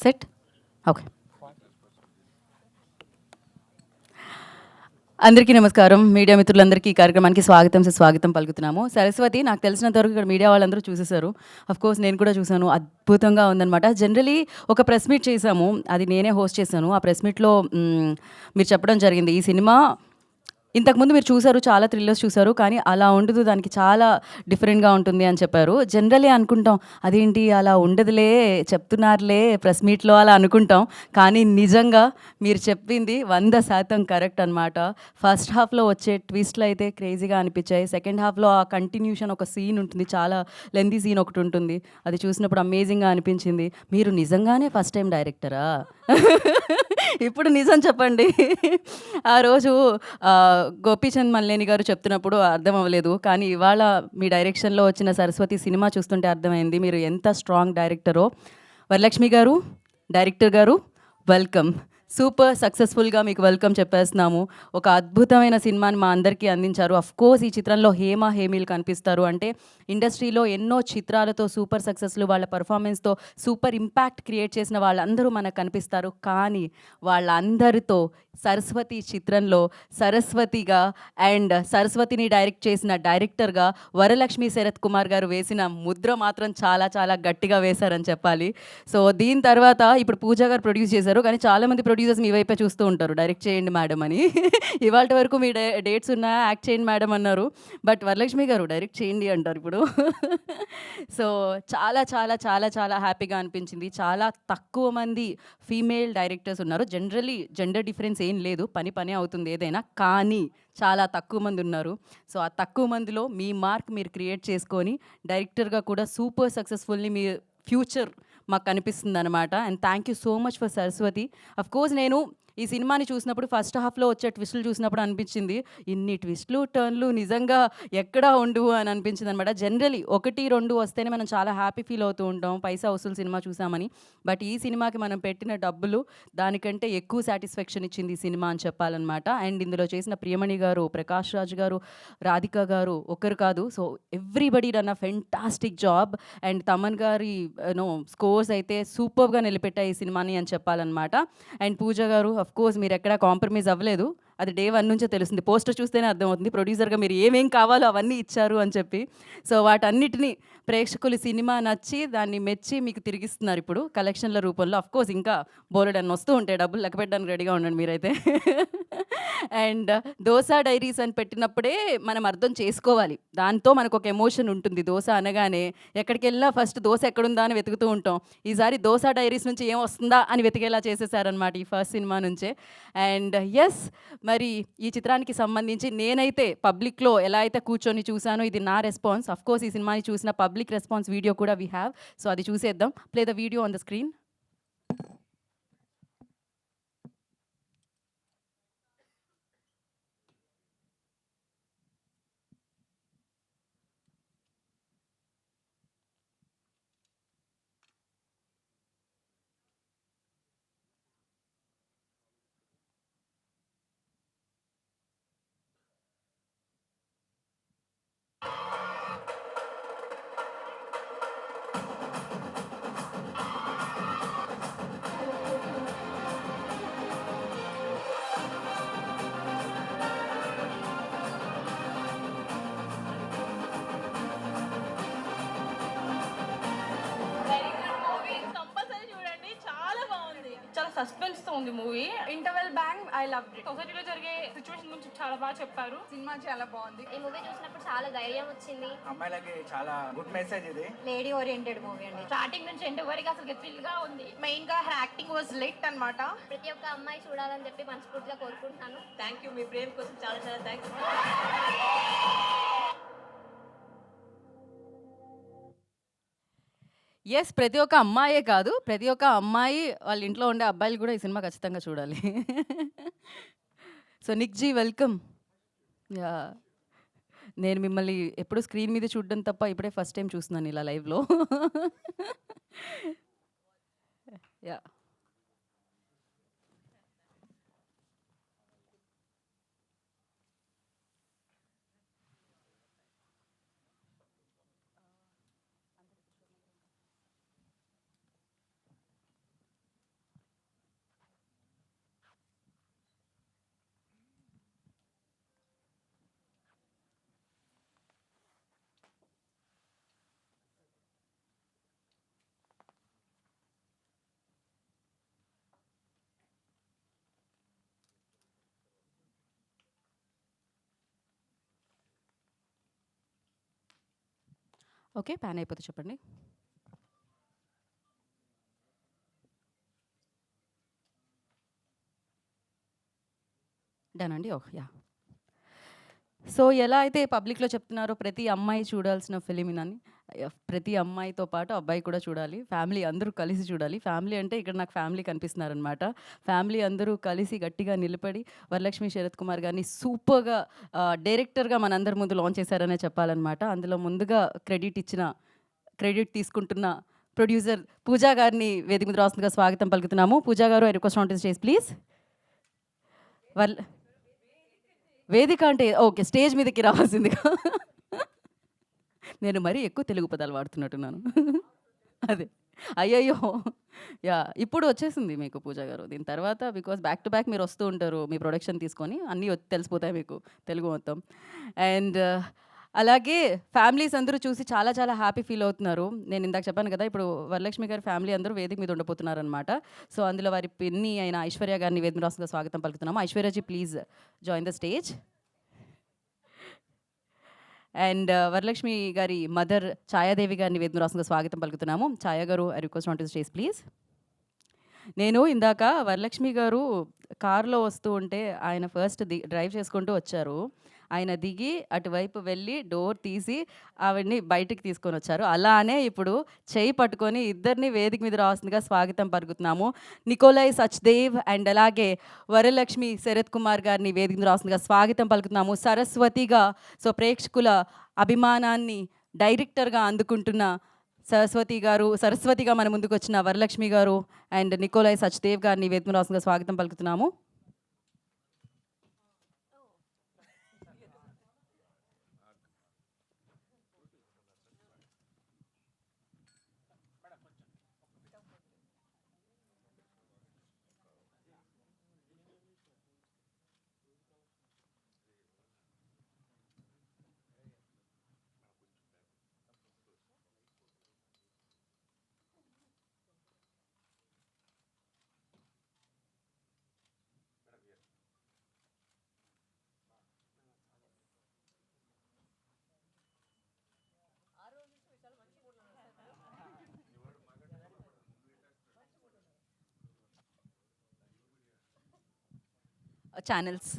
Set okay. అందరికీ నమస్కారం. Media మిత్రులందరికీ ఈ కార్యక్రమానికి స్వాగతం పలుకుతున్నాము. సరస్వతి నాకు తెలిసినంత వరకు ఇక్కడ మీడియా వాళ్ళందరూ చూసేశారు. ఆఫ్‌కోర్స్ నేను కూడా చూసాను. అద్భుతంగా ఉందనమాట. జనరల్లీ ఒక ప్రెస్ మీట్ చేశాము. అది నేనే హోస్ట్ చేశాను. ఆ ప్రెస్ మీట్‌లో మీరు చెప్పడం జరిగింది. ఈ సినిమా ఇంతకుముందు మీరు చూసారు. చాలా థ్రిల్లర్స్ చూసారు. కానీ అలా ఉండదు. దానికి చాలా డిఫరెంట్‌గా ఉంటుంది అని చెప్పారు. జనరల్లీ అనుకుంటాం. అదేంటి అలా ఉండదులే చెప్తున్నారులే ప్రెస్ మీట్‌లో అలా అనుకుంటాం. కానీ నిజంగా మీరు చెప్పింది 100% కరెక్ట్ అనమాట. ఫస్ట్ హాఫ్‌లో వచ్చే ట్విస్ట్‌లయితే క్రేజీగా అనిపించాయి. సెకండ్ హాఫ్‌లో ఆ కంటిన్యూషన్ ఒక సీన్ ఉంటుంది. చాలా లెంథీ సీన్ ఒకటి ఉంటుంది. అది చూసినప్పుడు అమేజింగ్‌గా అనిపించింది. మీరు నిజంగానే ఫస్ట్ టైమ్ డైరెక్టరా? ఇప్పుడు నిజం చెప్పండి. ఆ రోజు గోపీచంద్ మల్లేని గారు చెప్తున్నప్పుడు అర్థం అవ్వలేదు. కానీ ఇవాళ మీ డైరెక్షన్‌లో వచ్చిన 'సరస్వతి' సినిమా చూస్తుంటే అర్థమైంది. మీరు ఎంత స్ట్రాంగ్ డైరెక్టరో. వరలక్ష్మి గారు, డైరెక్టర్ గారు వెల్కమ్. సూపర్ సక్సెస్‌ఫుల్‌గా మీకు వెల్కమ్ చెప్పేస్తున్నాము. ఒక అద్భుతమైన సినిమాని మా అందరికీ అందించారు. అఫ్‌కోర్స్ ఈ చిత్రంలో హేమ, హేమీలు కనిపిస్తారు. అంటే ఇండస్ట్రీలో ఎన్నో చిత్రాలతో సూపర్ సక్సెస్‌లు వాళ్ళ పెర్ఫార్మెన్స్‌తో సూపర్ ఇంపాక్ట్ క్రియేట్ చేసిన వాళ్ళందరూ మనకు కనిపిస్తారు. కానీ వాళ్ళందరితో సరస్వతి చిత్రంలో సరస్వతిగా అండ్ సరస్వతిని డైరెక్ట్ చేసిన డైరెక్టర్‌గా వరలక్ష్మి శరత్ కుమార్ గారు వేసిన ముద్ర మాత్రం చాలా చాలా గట్టిగా వేశారని చెప్పాలి. సో దీని తర్వాత ఇప్పుడు పూజ గారు ప్రొడ్యూస్ చేశారు. కానీ చాలామంది ప్రొడ్యూసర్స్ మీ వైపే చూస్తూ ఉంటారు. డైరెక్ట్ చేయండి మేడం అని. ఇవాల్టి వరకు మీ డేట్స్ ఉన్నాయా? యాక్ట్ చేయండి మేడం అన్నారు. బట్ వరలక్ష్మి గారు డైరెక్ట్ చేయండి అంటారు ఇప్పుడు. సో చాలా చాలా చాలా చాలా హ్యాపీగా అనిపించింది. చాలా తక్కువ మంది ఫీమేల్ డైరెక్టర్స్ ఉన్నారు. జనరల్లీ జెండర్ డిఫరెన్స్ ఏం లేదు. పనే అవుతుంది ఏదైనా. కానీ చాలా తక్కువ మంది ఉన్నారు. సో ఆ తక్కువ మందిలో మీ మార్క్ మీరు క్రియేట్ చేసుకొని డైరెక్టర్‌గా కూడా సూపర్ సక్సెస్‌ఫుల్‌ని మీ ఫ్యూచర్ మాకు కనిపిస్తుందనమాట. And thank you so much for Saraswati. Of course నేను ఈ సినిమాని చూసినప్పుడు ఫస్ట్ హాఫ్‌లో వచ్చే ట్విస్టులు చూసినప్పుడు అనిపించింది. ఇన్ని ట్విస్టులు, టర్న్‌లు నిజంగా ఎక్కడా ఉండవు అని అనిపించిందనమాట. జనరల్లీ 1, 2 వస్తేనే మనం చాలా హ్యాపీ ఫీల్ అవుతూ ఉంటాం. పైసా వసూలు సినిమా చూసామని. బట్ ఈ సినిమాకి మనం పెట్టిన డబ్బులు దానికంటే ఎక్కువ సాటిస్ఫాక్షన్ ఇచ్చింది ఈ సినిమా అని చెప్పాలనమాట. అండ్ ఇందులో చేసిన ప్రియమణి గారు, ప్రకాష్ రాజ్ గారు, రాధిక గారు ఒకరు కాదు. So everybody done a fantastic job. And Thaman గారి స్కోర్స్ అయితే సూపర్‌గా నిలబెట్టాయి ఈ సినిమాని అని చెప్పాలనమాట. అండ్ పూజ గారు ఆఫ్‌కోర్స్ మీరెక్కడా కాంప్రమైజ్ అవ్వలేదు. అది డే 1 నుంచే తెలుస్తుంది. పోస్టర్ చూస్తేనే అర్థమవుతుంది. ప్రొడ్యూసర్‌గా మీరు ఏమేం కావాలో అవన్నీ ఇచ్చారు అని చెప్పి. సో వాటన్నిటిని ప్రేక్షకులు సినిమా నచ్చి, దాన్ని మెచ్చి మీకు తిరిగిస్తున్నారిప్పుడు కలెక్షన్‌ల రూపంలో. ఆఫ్‌కోర్స్ ఇంకా బోలెడన్ని వస్తూ ఉంటాయి. డబ్బులు లెక్క పెట్టడానికి రెడీగా ఉండండి మీరైతే. అండ్ 'దోస డైరీస్' అని పెట్టినప్పుడే మనం అర్థం చేసుకోవాలి. దాంతో మనకొక ఎమోషన్ ఉంటుంది. దోస అనగానే ఎక్కడికెళ్ళినా ఫస్ట్ దోస ఎక్కడుందా అని వెతుకుతూ ఉంటాం. ఈసారి 'దోస డైరీస్' నుంచి ఏం వస్తుందా అని వెతికేలా చేసేసారనమాట ఈ ఫస్ట్ సినిమా నుంచే. అండ్ యెస్, మరి ఈ చిత్రానికి సంబంధించి నేనైతే పబ్లిక్‌లో ఎలా అయితే కూర్చొని చూసానో ఇది నా రెస్పాన్స్. ఆఫ్‌కోర్స్ ఈ సినిమాని చూసిన పబ్లిక్ రెస్పాన్స్ వీడియో కూడా వి హావ్. సో అది చూసేద్దాం. Play the video on the screen. Very good movie. Compulsory చూడండి. చాలా బాగుంది. చాలా సస్పెన్స్ తో ఉంది movie. Interval bang I loved it. సొసైటీలో జరిగే సిచ్యువేషన్ గురించి చాలా బాగా చెప్పారు. సినిమా చాలా బాగుంది. ఈ మూవీ చూసినప్పుడు చాలా ధైర్యం వచ్చింది. అమ్మాయిలకి చాలా గుడ్ మెసేజ్ ఇది. లేడీ ఓరియంటెడ్ మూవీ అండి. స్టార్టింగ్ నుంచి ఎండ్ వరకు అసలు థ్రిల్ గా ఉంది. మెయిన్ గా హర్ యాక్టింగ్ వాజ్ లిట్ అన్నమాట. ప్రతి ఒక్క అమ్మాయి చూడాలని చెప్పి మనస్ఫూర్తిగా కోరుకుంటున్నాను. Thank you. మీ ప్రేమ కోసం చాలా చాలా థ్యాంక్స్. యెస్, ప్రతి ఒక్క అమ్మాయే కాదు. ప్రతి ఒక్క అమ్మాయి వాళ్ళ ఇంట్లో ఉండే అబ్బాయిలు కూడా ఈ సినిమా ఖచ్చితంగా చూడాలి. So Nick ji welcome. Yeah! నేను మిమ్మల్ని ఎప్పుడు స్క్రీన్ మీద చూడడం తప్ప ఇప్పుడే ఫస్ట్ టైమ్ చూస్తున్నాను ఇలా లైవ్‌లో. యాహ్! ఓకే, ప్యాన్ అయిపోతే చెప్పండి. డన్ అండి. ఓహ్! యాహ్! సో, ఎలా అయితే పబ్లిక్‌లో చెప్తున్నారో ప్రతి అమ్మాయి చూడాల్సిన ఫిలిం ఇదని, ప్రతి అమ్మాయితో పాటు అబ్బాయి కూడా చూడాలి. ఫ్యామిలీ అందరూ కలిసి చూడాలి. ఫ్యామిలీ అంటే ఇక్కడ నాకు ఫ్యామిలీ కనిపిస్తున్నారనమాట. ఫ్యామిలీ అందరూ కలిసి గట్టిగా నిలబడి వరలక్ష్మి శరత్ కుమార్ గారిని సూపర్‌గా డైరెక్టర్‌గా మనందరి ముందు లాంచ్ చేశారనే చెప్పాలనమాట. అందులో ముందుగా క్రెడిట్ తీసుకుంటున్న ప్రొడ్యూసర్ పూజా గారిని వేదిక మీద రాస్తుందిగా స్వాగతం పలుకుతున్నాము. పూజా గారు, I request on to stage please. వర్ వేదిక అంటే ఓకే, స్టేజ్ మీదకి రావాల్సిందిగా. నేను మరీ ఎక్కువ తెలుగు పదాలు వాడుతున్నట్టున్నాను. అదే. అయ్యయ్యో! యాహ్! ఇప్పుడు వచ్చేసింది మీకు పూజా గారు. దీని తర్వాత బికాజ్ బ్యాక్ టు బ్యాక్ మీరు వస్తూ ఉంటారు మీ ప్రొడక్షన్ తీసుకొని. అన్నీ తెలిసిపోతాయి మీకు తెలుగు మొత్తం. అండ్ అలాగే ఫ్యామిలీస్ అందరూ చూసి చాలా చాలా హ్యాపీ ఫీల్ అవుతున్నారు. నేను ఇందాక చెప్పాను కదా! ఇప్పుడు వరలక్ష్మి గారి ఫ్యామిలీ అందరూ వేదిక మీద ఉండబోతున్నారనమాట. సో, అందులో వారి పిన్ని అయిన ఐశ్వర్య గారిని వేదిక మీద రాస్తుందిగా స్వాగతం పలుకుతున్నాము. Aishwarya ji please join the stage. And Varalakshmi గారి మదర్ ఛాయాదేవి గారిని వేదిక మీద రాస్తుందిగా స్వాగతం పలుకుతున్నాము. ఛాయా గారు, I request on to stage please. నేను ఇందాక వరలక్ష్మి గారు కారులో వస్తూ ఉంటే ఆయన ఫస్ట్ డ్రైవ్ చేసుకుంటూ వచ్చారు. ఆయన దిగి అటువైపు వెళ్ళి డోర్ తీసి ఆవిడని బయటికి తీసుకొని వచ్చారు. అలానే ఇప్పుడు చేయి పట్టుకొని ఇద్దరిని వేదిక మీద రాస్తుందిగా స్వాగతం పలుకుతున్నాము. నికోలై సచ్దేవ్ అండ్ అలాగే వరలక్ష్మి శరత్ కుమార్ గారిని వేదిక మీద రాస్తుందిగా స్వాగతం పలుకుతున్నాము. సరస్వతిగా, సో ప్రేక్షకుల అభిమానాన్ని డైరెక్టర్గా అందుకుంటున్న సరస్వతిగా మన ముందుకు వచ్చిన వరలక్ష్మి గారు అండ్ నికోలై సచ్దేవ్ గారిని వేదిక మీద రాస్తుందిగా స్వాగతం పలుకుతున్నాము. Channels.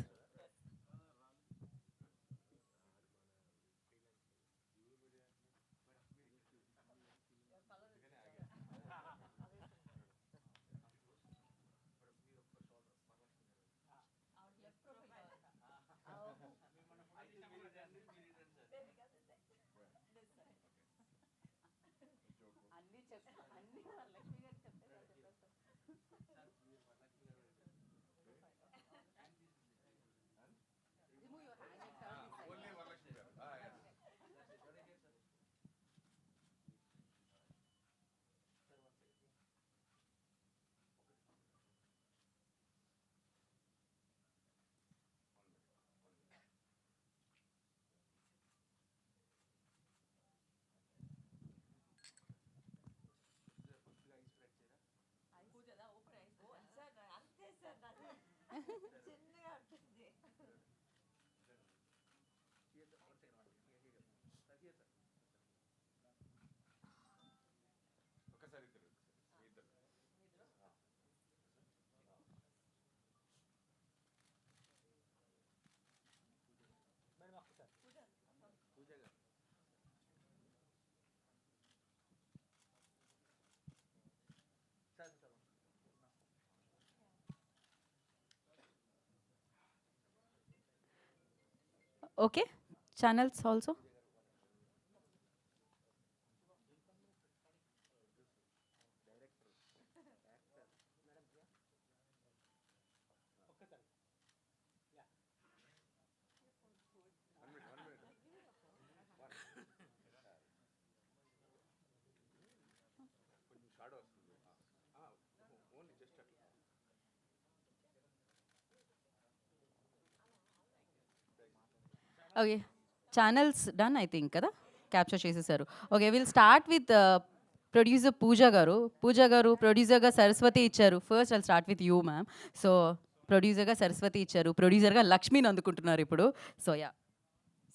Okay, channels also. Okay, channels done I think కదా, క్యాప్చర్ చేసేసారు. Okay, will start with producer Pooja గారు. ప్రొడ్యూసర్గా సరస్వతి ఇచ్చారు. First I'll start with you ma'am. So ప్రొడ్యూసర్గా సరస్వతి ఇచ్చారు, ప్రొడ్యూసర్గా లక్ష్మిని అందుకుంటున్నారు ఇప్పుడు. So yeah.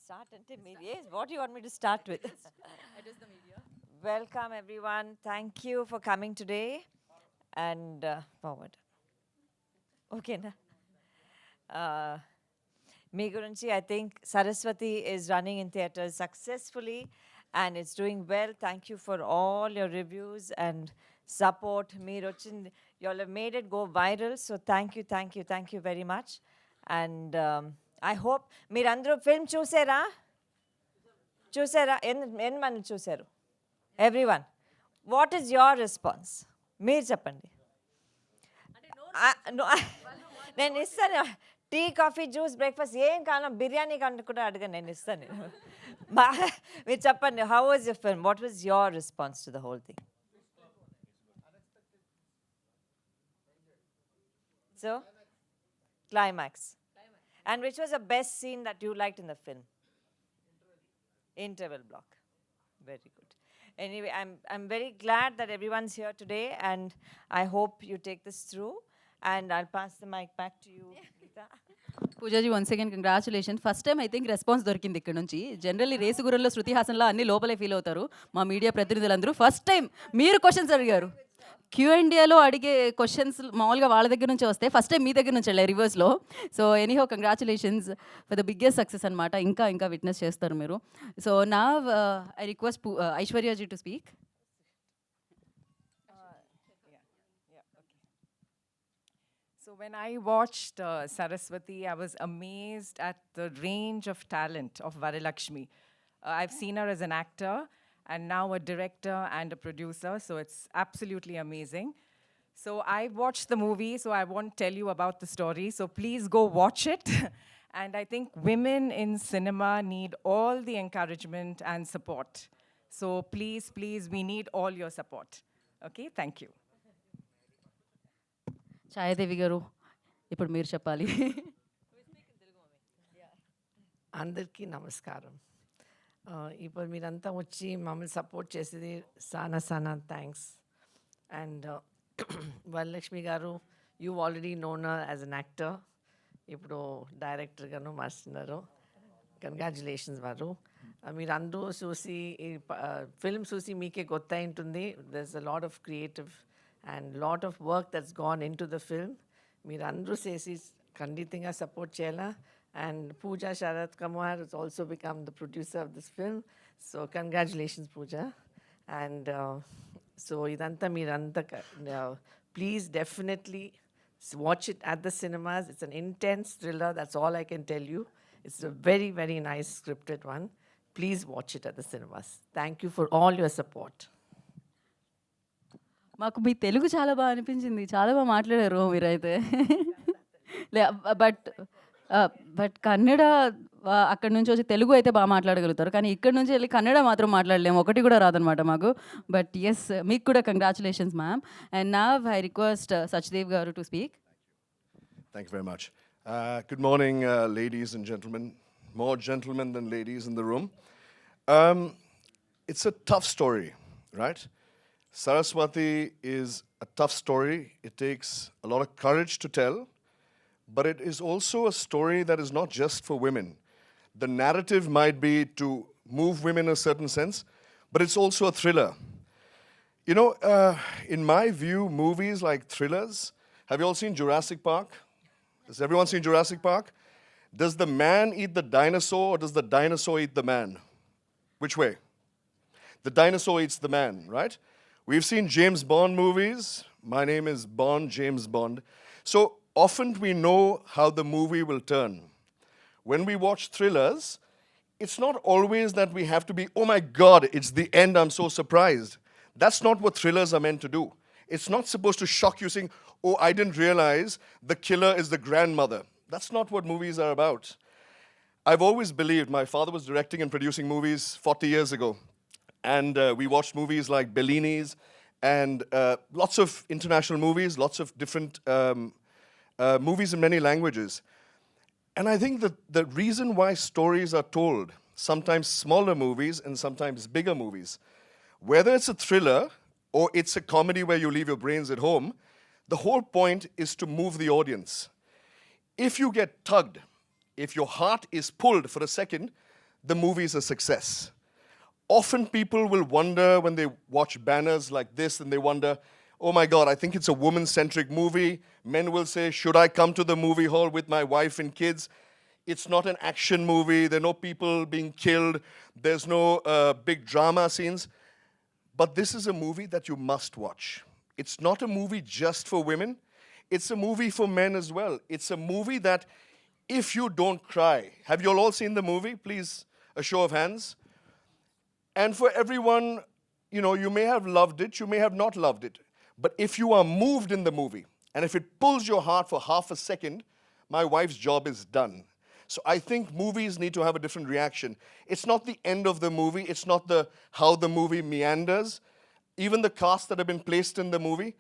Start and yes, what do you want me to start with? Welcome everyone. Thank you for coming today. And forward. Okay, na? మీ గురించి I think Saraswati is running in theatres successfully and it's doing well. Thank you for all your reviews and support. You all have made it go viral. So thank you very much. And I hope మీరందరూ film చూసారా ఎంతమంది చూసారు everyone what is your response మీరు చెప్పండి నేను ఇస్తాను tea coffee juice breakfast ఏం కావాలో బిర్యానీ కంటే కూడా అడగను నేను ఇస్తాను మీరు చెప్పండి how was your film what was your response to the whole thing so climax and which was the best scene that you liked in the film? Interval block. Very good. Anyway, I'm very glad that everyone's here today, and I hope you take this through. And I'll pass the mic back to you, Geeta. Pooja ji once again congratulation first time I think response దొరికింది ఇక్కడ నుంచి generally race గుర్రల్లో శృతి హాసన్లో అన్ని లోపలే feel అవుతారు మా media ప్రతినిధులందరూ first time మీరు questions అడిగారు Q&Aలో అడిగే క్వశ్చన్స్ మామూలుగా వాళ్ళ దగ్గర నుంచి వస్తే ఫస్ట్ టైం మీ దగ్గర నుంచి వెళ్ళాయి రివర్స్లో so anyhow congratulations for the biggest success అనమాట ఇంకా విట్నెస్ చేస్తారు మీరు సో నా I request Aishwarya ji to speak So when I watched Saraswati, I was amazed at the range of talent of Varalakshmi. I've seen her as an actor and now a director and a producer, so it's absolutely amazing. So I watched the movie, so I won't tell you about the story, so please go watch it. And I think women in cinema need all the encouragement and support. So please, we need all your support. Okay, thank you. Chhaya Devi గారు ఇప్పుడు మీరు చెప్పాలి అందరికీ నమస్కారం ఇప్పుడు మీరంతా వచ్చి మమ్మల్ని సపోర్ట్ చేసేది చాలా థ్యాంక్స్ అండ్ వరలక్ష్మి గారు you already known as an actor ఇప్పుడు డైరెక్టర్గాను మారుస్తున్నారు కంగ్రాచులేషన్స్ వారు మీరు అందరూ చూసి ఫిల్మ్ చూసి మీకే కొత్త ఉంటుంది దర్స్ అ lot of creative and lot of work that's gone into the film. మీరు అందరూ చేసి ఖండితంగా సపోర్ట్ చేయాలా and Pooja Sharath Kamwar has also become the producer of this film. So congratulations Pooja. And so idanta meeranta please definitely watch it at the cinemas. It's an intense thriller, that's all I can tell you. It's a very nice scripted one. Please watch it at the cinemas. Thank you for all your support. మాకు మీ తెలుగు చాలా బాగా అనిపించింది చాలా బాగా మాట్లాడారు మీరైతే but Kannada అక్కడ నుంచి వచ్చి తెలుగు అయితే బాగా మాట్లాడగలుగుతారు కానీ ఇక్కడ నుంచి వెళ్ళి కన్నడ మాత్రం మాట్లాడలేము ఒకటి కూడా రాదనమాట మాకు బట్ ఎస్ మీకు కూడా కంగ్రాచులేషన్స్ మ్యామ్ అండ్ నా ఐ రిక్వెస్ట్ సచ్దేవ్ గారు to speak Thank you very much. Good morning, ladies and gentlemen. More gentlemen than ladies in the room. It's a tough story, right? Saraswati is a tough story. It takes a lot of courage to tell, but it is also a story that is not just for women. The narrative might be to move women in a certain sense, but it's also a thriller. You know, in my view, movies like thrillers, have you all seen Jurassic Park? Has everyone seen Jurassic Park? Does the man eat the dinosaur or does the dinosaur eat the man? Which way? The dinosaur eats the man, right? We've seen James Bond movies. My name is Bond, James Bond. So often we know how the movie will turn. When we watch thrillers, it's not always that we have to be, oh my God, it's the end, I'm so surprised. That's not what thrillers are meant to do. It's not supposed to shock you saying, oh, I didn't realize the killer is the grandmother. That's not what movies are about. I've always believed, my father was directing and producing movies 40 years ago. And we watched movies like Bellini's and lots of international movies, lots of different movies in many languages. And I think that the reason why stories are told, sometimes smaller movies and sometimes bigger movies, whether it's a thriller or it's a comedy where you leave your brains at home, the whole point is to move the audience. If you get tugged, if your heart is pulled for a second, the movie is a success. Often people will wonder when they watch banners like this and they wonder, oh my God, I think it's a woman-centric movie. Men will say, should I come to the movie hall with my wife and kids? It's not an action movie. There are no people being killed. There's no big drama scenes. But this is a movie that you must watch. It's not a movie just for women. It's a movie for men as well. It's a movie that if you don't cry, have you all seen the movie? Please, a show of hands. And for everyone, you know, you may have loved it, you may have not loved it. But if you are moved in the movie, and if it pulls your heart for half a second, my wife's job is done. So I think movies need to have a different reaction. It's not the end of the movie, it's not how the movie meanders. Even the cast that have been placed in the movie,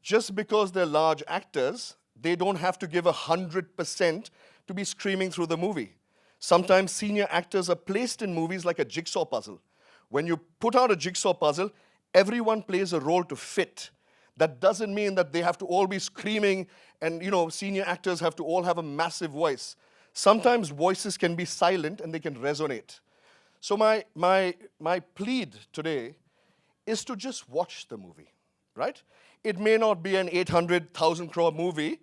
just because they're large actors, they don't have to give 100% to be screaming through the movie. Sometimes senior actors are placed in movies like a jigsaw puzzle. When you put out a jigsaw puzzle, everyone plays a role to fit. That doesn't mean that they have to all be screaming and, you know, senior actors have to all have a massive voice. Sometimes voices can be silent and they can resonate. So my plead today is to just watch the movie, right? It may not be an 800,000 crore movie.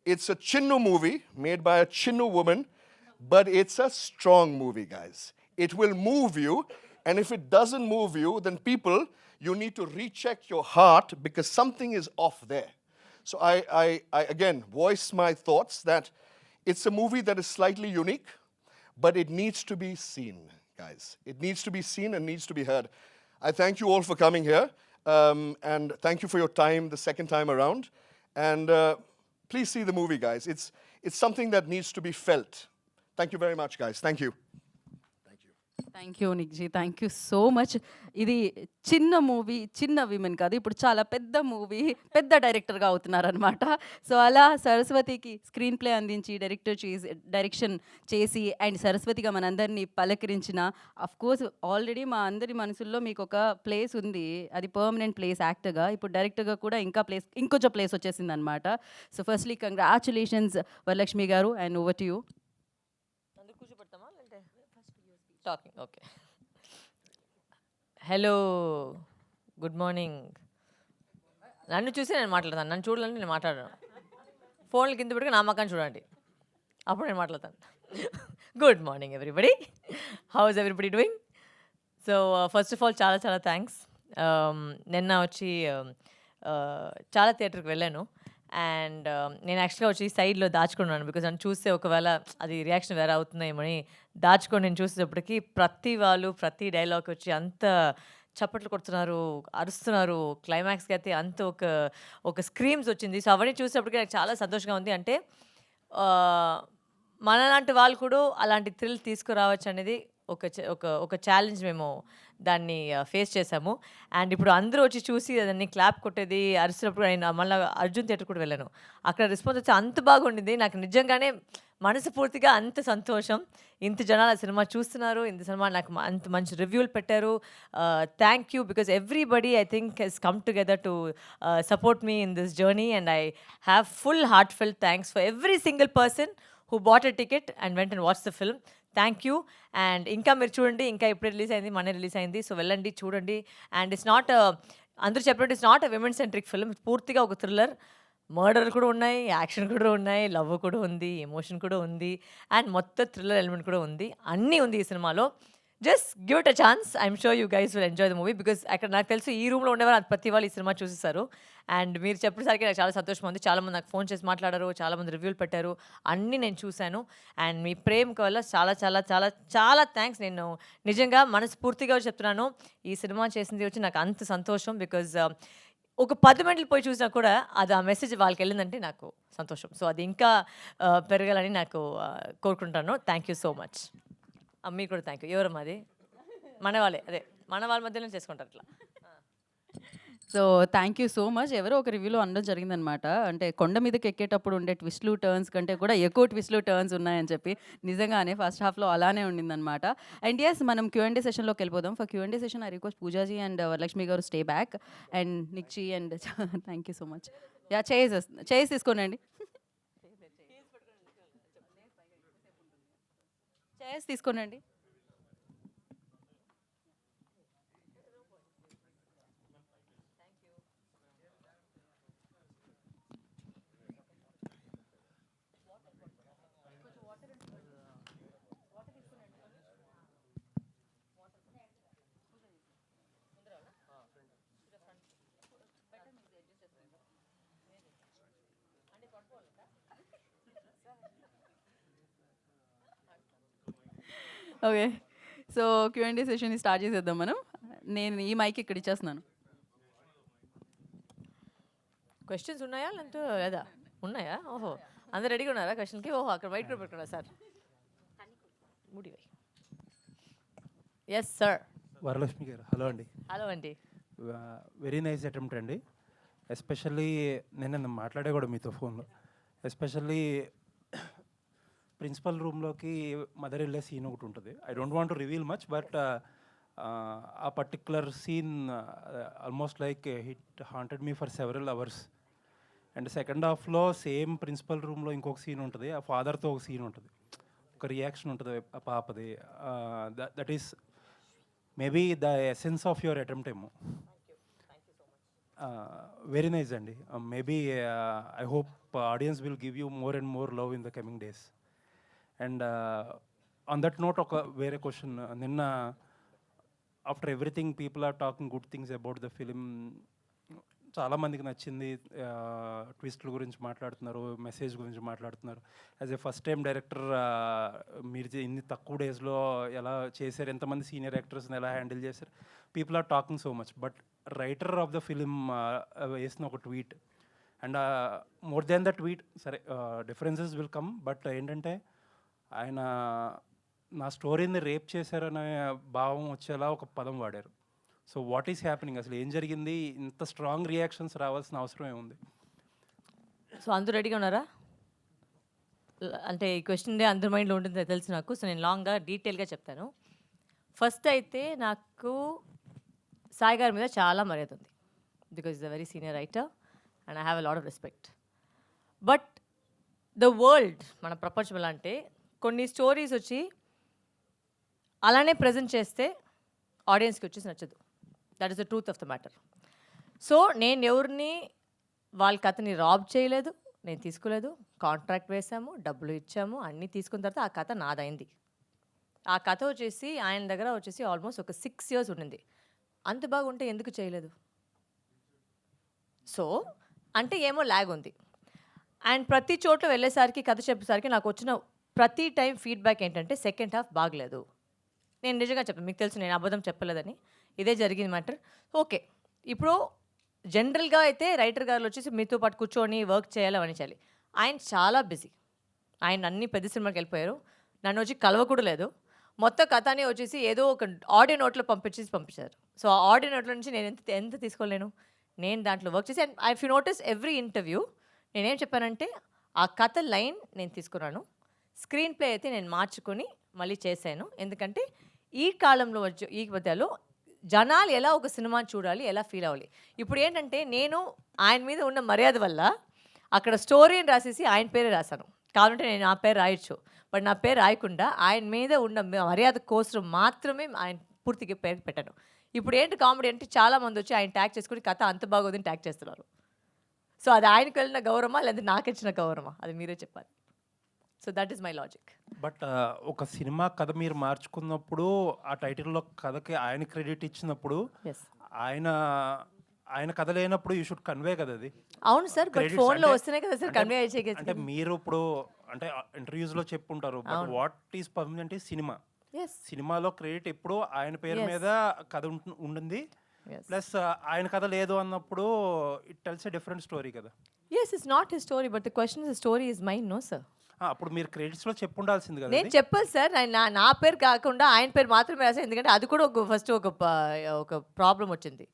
It's a Chinnu movie made by a Chinnu woman, but it's a strong movie, guys. It will move you, and if it doesn't move you, then people, you need to recheck your heart because something is off there. So I again voice my thoughts that it's a movie that is slightly unique, but it needs to be seen, guys. It needs to be seen and needs to be heard. I thank you all for coming here, and thank you for your time the second time around. And please see the movie, guys. It's something that needs to be felt. Thank you very much, guys. Thank you. Thank you Nick ji, thank you so much. ఇది చిన్న movie, చిన్న women కాదు, ఇప్పుడు చాలా పెద్ద movie, పెద్ద డైరెక్టర్గా అవుతున్నారనమాట. So అలా సరస్వతికి స్క్రీన్ ప్లే అందించి డైరెక్షన్ చేసి అండ్ సరస్వతిగా మనందరినీ పలకరించిన, అఫ్ కోర్స్ ఆల్రెడీ మా అందరి మనసుల్లో మీకు ఒక ప్లేస్ ఉంది, అది పర్మనెంట్ ప్లేస్ యాక్టర్గా. ఇప్పుడు డైరెక్టర్గా కూడా ఇంకొంచెం ప్లేస్ వచ్చేసింది అనమాట. సో ఫస్ట్లీ కంగ్రాచులేషన్స్ వరలక్ష్మి గారు, and over to you. Talking okay. Hello, good morning. నన్ను చూసి నేను మాట్లాడతాను, నన్ను చూడాలంటే నేను మాట్లాడను. ఫోన్లు కింద పెట్టుకుని నా మకాన్ని చూడండి, అప్పుడు నేను మాట్లాడతాను. Good morning everybody, how is everybody doing? So first of all చాలా చాలా థ్యాంక్స్. నిన్న వచ్చి చాలా థియేటర్కి వెళ్ళాను, అండ్ నేను యాక్చువల్గా వచ్చి సైడ్లో దాచుకున్నాను బికాజ్ నన్ను చూస్తే ఒకవేళ అది రియాక్షన్ వేరే అవుతున్నాయేమని దాచుకొని నేను చూసేటప్పటికి ప్రతి డైలాగ్ వచ్చి అంత చప్పట్లు కొడుతున్నారు, అరుస్తున్నారు. క్లైమాక్స్కి అయితే అంత ఒక స్క్రీమ్స్ వచ్చింది. సో అవన్నీ చూసేటప్పటికి నాకు చాలా సంతోషంగా ఉంది. అంటే మనలాంటి వాళ్ళు కూడా అలాంటి థ్రిల్ తీసుకురావచ్చు అనేది ఒక ఛాలెంజ్ మేము దాన్ని ఫేస్ చేసాము. అండ్ ఇప్పుడు అందరూ వచ్చి చూసి దాన్ని క్లాప్ కొట్టేది, అరిసినప్పుడు నేను మళ్ళీ అర్జున్ థియేటర్ కూడా వెళ్ళాను. అక్కడ రెస్పాన్స్ వచ్చి అంత బాగుండింది. నాకు నిజంగానే మనస్ఫూర్తిగా అంత సంతోషం. ఇంత జనాలు ఆ సినిమా చూస్తున్నారు, ఇంత సినిమా నాకు అంత మంచి రివ్యూలు పెట్టారు. Thank you because everybody I think has come together to support me in this journey, and I have full heart felt thanks for every single person who bought a ticket and went and watched the film. Thank you. And ఇంకా మీరు చూడండి, ఇంకా ఇప్పుడు release అయింది, మొన్న release అయింది. So వెళ్ళండి, చూడండి. అండ్ ఇట్స్ నాట్, అందరూ చెప్పినట్టు it's not a women centric film. పూర్తిగా ఒక థ్రిల్లర్, మర్డర్ కూడా ఉన్నాయి, యాక్షన్ కూడా ఉన్నాయి, లవ్ కూడా ఉంది, ఎమోషన్ కూడా ఉంది, అండ్ మొత్తం థ్రిల్లర్ ఎలిమెంట్ కూడా ఉంది. అన్నీ ఉంది ఈ సినిమాలో. Just give it a chance. I'm sure you guys will enjoy the movie because అక్కడ నాకు తెలుసు ఈ రూమ్లో ఉండేవారు ప్రతి వాళ్ళు ఈ సినిమా చూసేసారు. అండ్ మీరు చెప్పేసరికి నాకు చాలా సంతోషం ఉంది. చాలామంది నాకు ఫోన్ చేసి మాట్లాడారు, చాలామంది రివ్యూలు పెట్టారు, అన్నీ నేను చూశాను. అండ్ మీ ప్రేమకు వల్ల చాలా చాలా చాలా చాలా థ్యాంక్స్. నేను నిజంగా మనస్ఫూర్తిగా చెప్తున్నాను, ఈ సినిమా చేసింది వచ్చి నాకు అంత సంతోషం. బికాజ్ ఒక 10 మందిలు పోయి చూసినా కూడా అది ఆ మెసేజ్ వాళ్ళకి వెళ్ళిందంటే నాకు సంతోషం. సో అది ఇంకా పెరగాలని నాకు కోరుకుంటాను. Thank you so much. మీకు కూడా థ్యాంక్ యూ. ఎవరమ్మా అది? మన వాళ్ళ మధ్యలో చేసుకుంటారు ఇట్లా. So thank you so much. ఎవరో ఒక రివ్యూలో అనడం జరిగిందనమాట, అంటే కొండ మీదకి ఎక్కేటప్పుడు ఉండే ట్విస్ట్లు టర్న్స్ కంటే కూడా ఎక్కువ ట్విస్ట్లు టర్న్స్ ఉన్నాయని చెప్పి. నిజంగానే ఫస్ట్ హాఫ్లో అలానే ఉండిందనమాట. అండ్ ఎస్, మనం Q&A సెషన్లోకి వెళ్ళిపోదాం. For Q&A session I request Pooja ji and Varalakshmi గారు stay back, and Nick ji and thank you so much. Yeah, chairs తీసుకోనండి, చైర్స్ తీసుకోనండి. Okay, so Q&A session start చేసేద్దాం మనం. నేను ఈ మైక్ ఇక్కడ ఇచ్చేస్తున్నాను. క్వశ్చన్స్ ఉన్నాయా లేదంటే లేదా? ఉన్నాయా? ఓహో, అందరు రెడీగా ఉన్నారా క్వశ్చన్కి? ఓహో, అక్కడ వైట్ పేపర్ పెట్టుకున్నా సార్. ముడివై. Yes sir. వరలక్ష్మి గారు, హలో అండి. హలో అండి. వెరీ నైస్ అటెంప్ట్ అండి. ఎస్పెషల్లీ నేను మాట్లాడే కూడా మీతో ఫోన్లో, ఎస్పెషల్లీ ప్రిన్సిపల్ రూమ్లోకి మదర్ వెళ్ళే సీన్ ఒకటి ఉంటుంది. I don't want to reveal much, but ఆ particular scene almost like hit haunted me for several hours. And second హాఫ్లో సేమ్ ప్రిన్సిపల్ రూమ్లో ఇంకొక సీన్ ఉంటుంది, ఆ ఫాదర్తో ఒక సీన్ ఉంటుంది, ఒక రియాక్షన్ ఉంటుంది ఆ పాపది. That is maybe the essence of your attempt ఏమో. వెరీ నైస్ అండి. Maybe I hope audience will give you more and more love in the coming days. And on that note ఒక వేరే question. నిన్న after everything people are talking good things about the film. చాలామందికి నచ్చింది, ట్విస్ట్ల గురించి మాట్లాడుతున్నారు, message గురించి మాట్లాడుతున్నారు. As a first time director మీరు ఇన్ని తక్కువ డేస్లో ఎలా చేశారు, ఎంతమంది సీనియర్ యాక్టర్స్ని ఎలా హ్యాండిల్ చేశారు, people are talking so much. But writer of the film వేసిన ఒక tweet, and more then the tweet, సరే డిఫరెన్సెస్ విల్ కమ్, బట్ ఏంటంటే ఆయన నా స్టోరీని రేప్ చేశారనే భావం వచ్చేలా ఒక పదం వాడారు. సో వాట్ ఈస్ హ్యాపెనింగ్, అసలు ఏం జరిగింది, ఇంత స్ట్రాంగ్ రియాక్షన్స్ రావాల్సిన అవసరం ఏముంది? సో అందరూ రెడీగా ఉన్నారా? అంటే ఈ క్వశ్చన్ అందరి మైండ్లో ఉంటుంది తెలుసు నాకు. సో నేను లాంగ్గా డీటెయిల్గా చెప్తాను. ఫస్ట్ అయితే నాకు సాయి గారి మీద చాలా మర్యాద ఉంది, because is a very senior writer and I have a lot of respect. But the world, మన ప్రపంచం ఎలా అంటే కొన్ని స్టోరీస్ వచ్చి అలానే ప్రజెంట్ చేస్తే ఆడియన్స్కి వచ్చేసి నచ్చదు. That is the truth of the matter. So నేను ఎవరిని వాళ్ళ కథని రాబ్ చేయలేదు, నేను తీసుకోలేదు. కాంట్రాక్ట్ వేసాము, డబ్బులు ఇచ్చాము, అన్నీ తీసుకున్న తర్వాత ఆ కథ నాదైంది. ఆ కథ వచ్చేసి ఆయన దగ్గర వచ్చేసి ఆల్మోస్ట్ ఒక 6 years ఉండింది. అంత బాగుంటే ఎందుకు చేయలేదు? సో అంటే ఏమో ల్యాగ్ ఉంది. అండ్ ప్రతి చోట్ల వెళ్ళేసరికి కథ చెప్పేసరికి నాకు వచ్చిన ప్రతి టైం ఫీడ్బ్యాక్ ఏంటంటే సెకండ్ హాఫ్ బాగలేదు. నేను నిజంగా చెప్పాను, మీకు తెలుసు నేను అబద్ధం చెప్పలేదని. ఇదే జరిగింది మ్యాటర్. ఓకే, ఇప్పుడు జనరల్గా అయితే రైటర్ గారు వచ్చేసి మీతో పాటు కూర్చొని వర్క్ చేయాలి, అవన్నీ చేయాలి. ఆయన చాలా బిజీ, ఆయన అన్ని పెద్ద సినిమాకి వెళ్ళిపోయారు. నన్ను వచ్చి కలవ కూడా లేదు. మొత్తం కథని వచ్చేసి ఏదో ఒక ఆడియో నోట్లో పంపించారు. సో ఆ ఆడియో నోట్లో నుంచి నేను ఎంత తీసుకోలేను. నేను దాంట్లో వర్క్ చేసి, and I you notice every interview నేనేం చెప్పానంటే ఆ కథ లైన్ నేను తీసుకున్నాను, స్క్రీన్ ప్లే అయితే నేను మార్చుకొని మళ్ళీ చేశాను. ఎందుకంటే ఈ కాలంలో వచ్చే ఈ మధ్యలో జనాలు ఎలా ఒక సినిమాని చూడాలి, ఎలా ఫీల్ అవ్వాలి. ఇప్పుడు ఏంటంటే నేను ఆయన మీద ఉన్న మర్యాద వల్ల అక్కడ స్టోరీని రాసేసి ఆయన పేరే రాశాను. కావాలంటే నేను నా పేరు రాయొచ్చు, బట్ నా పేరు రాయకుండా ఆయన మీద ఉన్న మర్యాద కోసం మాత్రమే ఆయన పూర్తిగా పేరు పెట్టాను. ఇప్పుడు ఏంటి కామెడీ అంటే చాలామంది వచ్చి ఆయన ట్యాగ్ చేసుకుని కథ అంత బాగోదని ట్యాగ్ చేస్తున్నారు. సో అది ఆయనకు వెళ్ళిన గౌరవమా లేదా నాకు ఇచ్చిన గౌరవమా, అది మీరే చెప్పాలి. So that is my logic. But ఒక సినిమా కథ మీరు మార్చుకున్నప్పుడు ఆ టైటిల్లో కథకి ఆయన క్రెడిట్ ఇచ్చినప్పుడు ఆయన కథ లేనప్పుడు యూ షుడ్ కన్వే కదా అది. అవును సార్, బట్ Credits ఫోన్లో అంటే- వస్తేనే కదా సార్ కన్వే చేసేది. అంటే మీరు ఇప్పుడు అంటే ఇంటర్వ్యూస్లో చెప్పుంటారు, but what is permanent is cinema. Yes సినిమాలో క్రెడిట్ ఎప్పుడు ఆయన పేరు Yes. మీద కథ ఉంటుంది. Yes. ప్లస్ ఆయన కథ లేదు అన్నప్పుడు it tells a different story కదా. Yes, it's not his story, but the question is story is mine. No sir, అప్పుడు మీరు క్రెడిట్స్లో చెప్పుండాల్సింది కదా. నేను చెప్పాను సార్, నా పేరు కాకుండా ఆయన పేరు మాత్రమే రాశాను. ఎందుకంటే అది కూడా ఫస్ట్ ఒక ప్రాబ్లం వచ్చింది.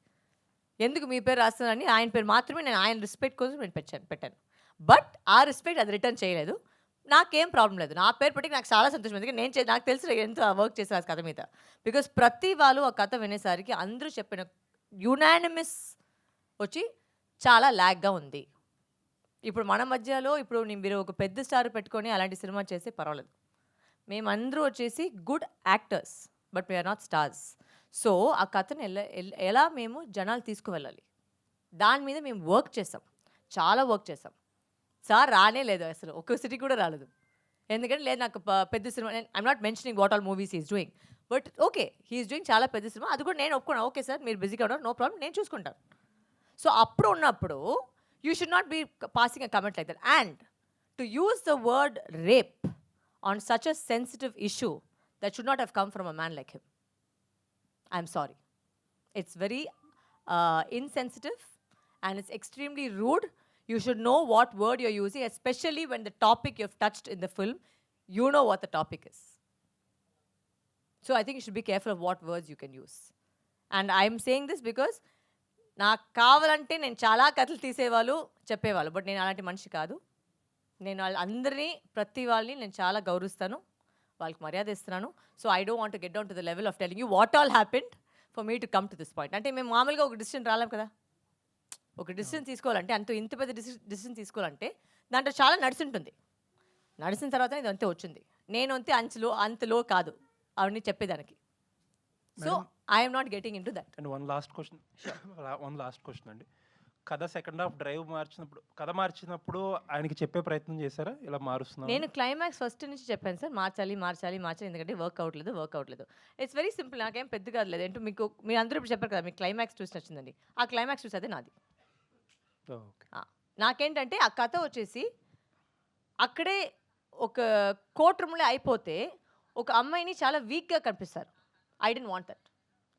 ఎందుకు మీ పేరు రాస్తానని ఆయన పేరు మాత్రమే నేను ఆయన రెస్పెక్ట్ కోసం నేను పెట్టాను. బట్ ఆ రెస్పెక్ట్ అది రిటర్న్ చేయలేదు. నాకేం ప్రాబ్లం లేదు, నా పేరు పెట్టి నాకు చాలా సంతోషం. ఎందుకంటే నాకు తెలుసు ఎంత వర్క్ చేశాను ఆ కథ మీద. బికాస్ ప్రతి వాళ్ళు ఆ కథ వినేసరికి అందరూ చెప్పిన యునానిమస్ వచ్చి చాలా ల్యాగ్గా ఉంది. ఇప్పుడు మన మధ్యలో ఇప్పుడు మీరు ఒక పెద్ద స్టార్ పెట్టుకొని అలాంటి సినిమా చేస్తే పర్వాలేదు. మేమందరూ వచ్చేసి good actors, but we are not stars. So ఆ కథను ఎలా మేము జనాలు తీసుకువెళ్ళాలి, దాని మీద మేము వర్క్ చేసాం, చాలా వర్క్ చేసాం. సార్ రానే లేదు, అసలు ఒక సిటీ కూడా రాలేదు. ఎందుకంటే లేదు నాకు పెద్ద సినిమా, I'm not mentioning what all movies is doing, but okay he is doing చాలా పెద్ద సినిమా, అది కూడా నేను ఒప్పుకున్నాను. ఓకే సార్ మీరు బిజీగా ఉన్నారు, నో ప్రాబ్లం, నేను చూసుకుంటాను. సో అప్పుడు ఉన్నప్పుడు you should not be passing a comment like that. And to use the word rape on such a sensitive issue, that should not have come from a man like him. I'm sorry. It's very insensitive and it's extremely rude. You should know what word you're using, especially when the topic you've touched in the film, you know what the topic is. So I think you should be careful of what words you can use. And I'm saying this because నాకు కావాలంటే నేను చాలా కథలు తీసేవాళ్ళు చెప్పేవాళ్ళు, but నేను అలాంటి మనిషి కాదు. నేను వాళ్ళందరినీ ప్రతి వాళ్ళని నేను చాలా గౌరవిస్తాను, వాళ్ళకి మర్యాద ఇస్తున్నాను. So I don't want to get down to the level of telling you what all happened for me to come to this point. అంటే మేము మామూలుగా ఒక డిసిషన్ రాలేం కదా. ఒక డిసిషన్ తీసుకోవాలంటే ఇంత పెద్ద డిసిషన్ తీసుకోవాలంటే దాంట్లో చాలా నడిచింటుంది. నడిచిన తర్వాత ఇది అంతే వచ్చింది. నేను అంతే అంతలో కాదు అవన్నీ చెప్పేదానికి. So I'm not getting in to that. And one last question అండి. కథ సెకండ్ హాఫ్ డ్రైవ్ మార్చినప్పుడు ఆయనకి చెప్పే ప్రయత్నం చేశారా ఇలా మారుస్తున్నా? నేను క్లైమాక్స్ ఫస్ట్ నుంచి చెప్పాను సార్, మార్చాలి ఎందుకంటే వర్క్ అవ్వట్లేదు. ఇట్స్ వెరీ సింపుల్, నాకేం పెద్ద కాదు. ఏంటో మీరు అందరూ ఇప్పుడు చెప్పారు కదా, మీకు క్లైమాక్స్ ట్విస్ట్ వచ్చిందండి. ఆ క్లైమాక్స్ ట్విస్ట్ అదే నాది. నాకేంటంటే ఆ కథ వచ్చేసి అక్కడే ఒక కోర్ట్ రూమ్లో అయిపోతే ఒక అమ్మాయిని చాలా వీక్గా కనిపిస్తారు. I don't want that.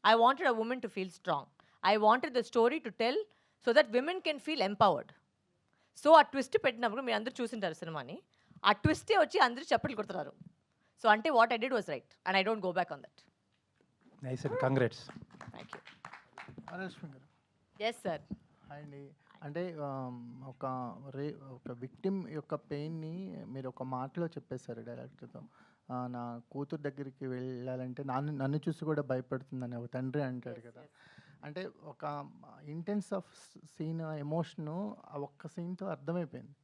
I wanted a women to feel strong. I wanted the story to tell so that women can feel empowered. So ఆ ట్విస్ట్ పెట్టినప్పుడు మీరు అందరూ చూసింటారు సినిమాని, ఆ ట్విస్టే వచ్చి అందరూ చప్పట్లు కొడుతున్నారు. సో అంటే what I did was right and I don't go back on that. Nice and congrats. Thank you. Varalakshmi గారు. Yes sir. అండి అంటే ఒక విక్టిమ్ యొక్క పెయిన్ని మీరు ఒక మాటలో చెప్పేశారు డైరెక్టర్తో. నా కూతురు దగ్గరికి వెళ్ళాలంటే నన్ను చూసి కూడా భయపడుతుందని ఒక తండ్రి అంటాడు కదా. అంటే ఒక ఇంటెన్స్ ఆఫ్ సీన్ ఎమోషను ఆ ఒక్క సీన్తో అర్థమైపోయింది.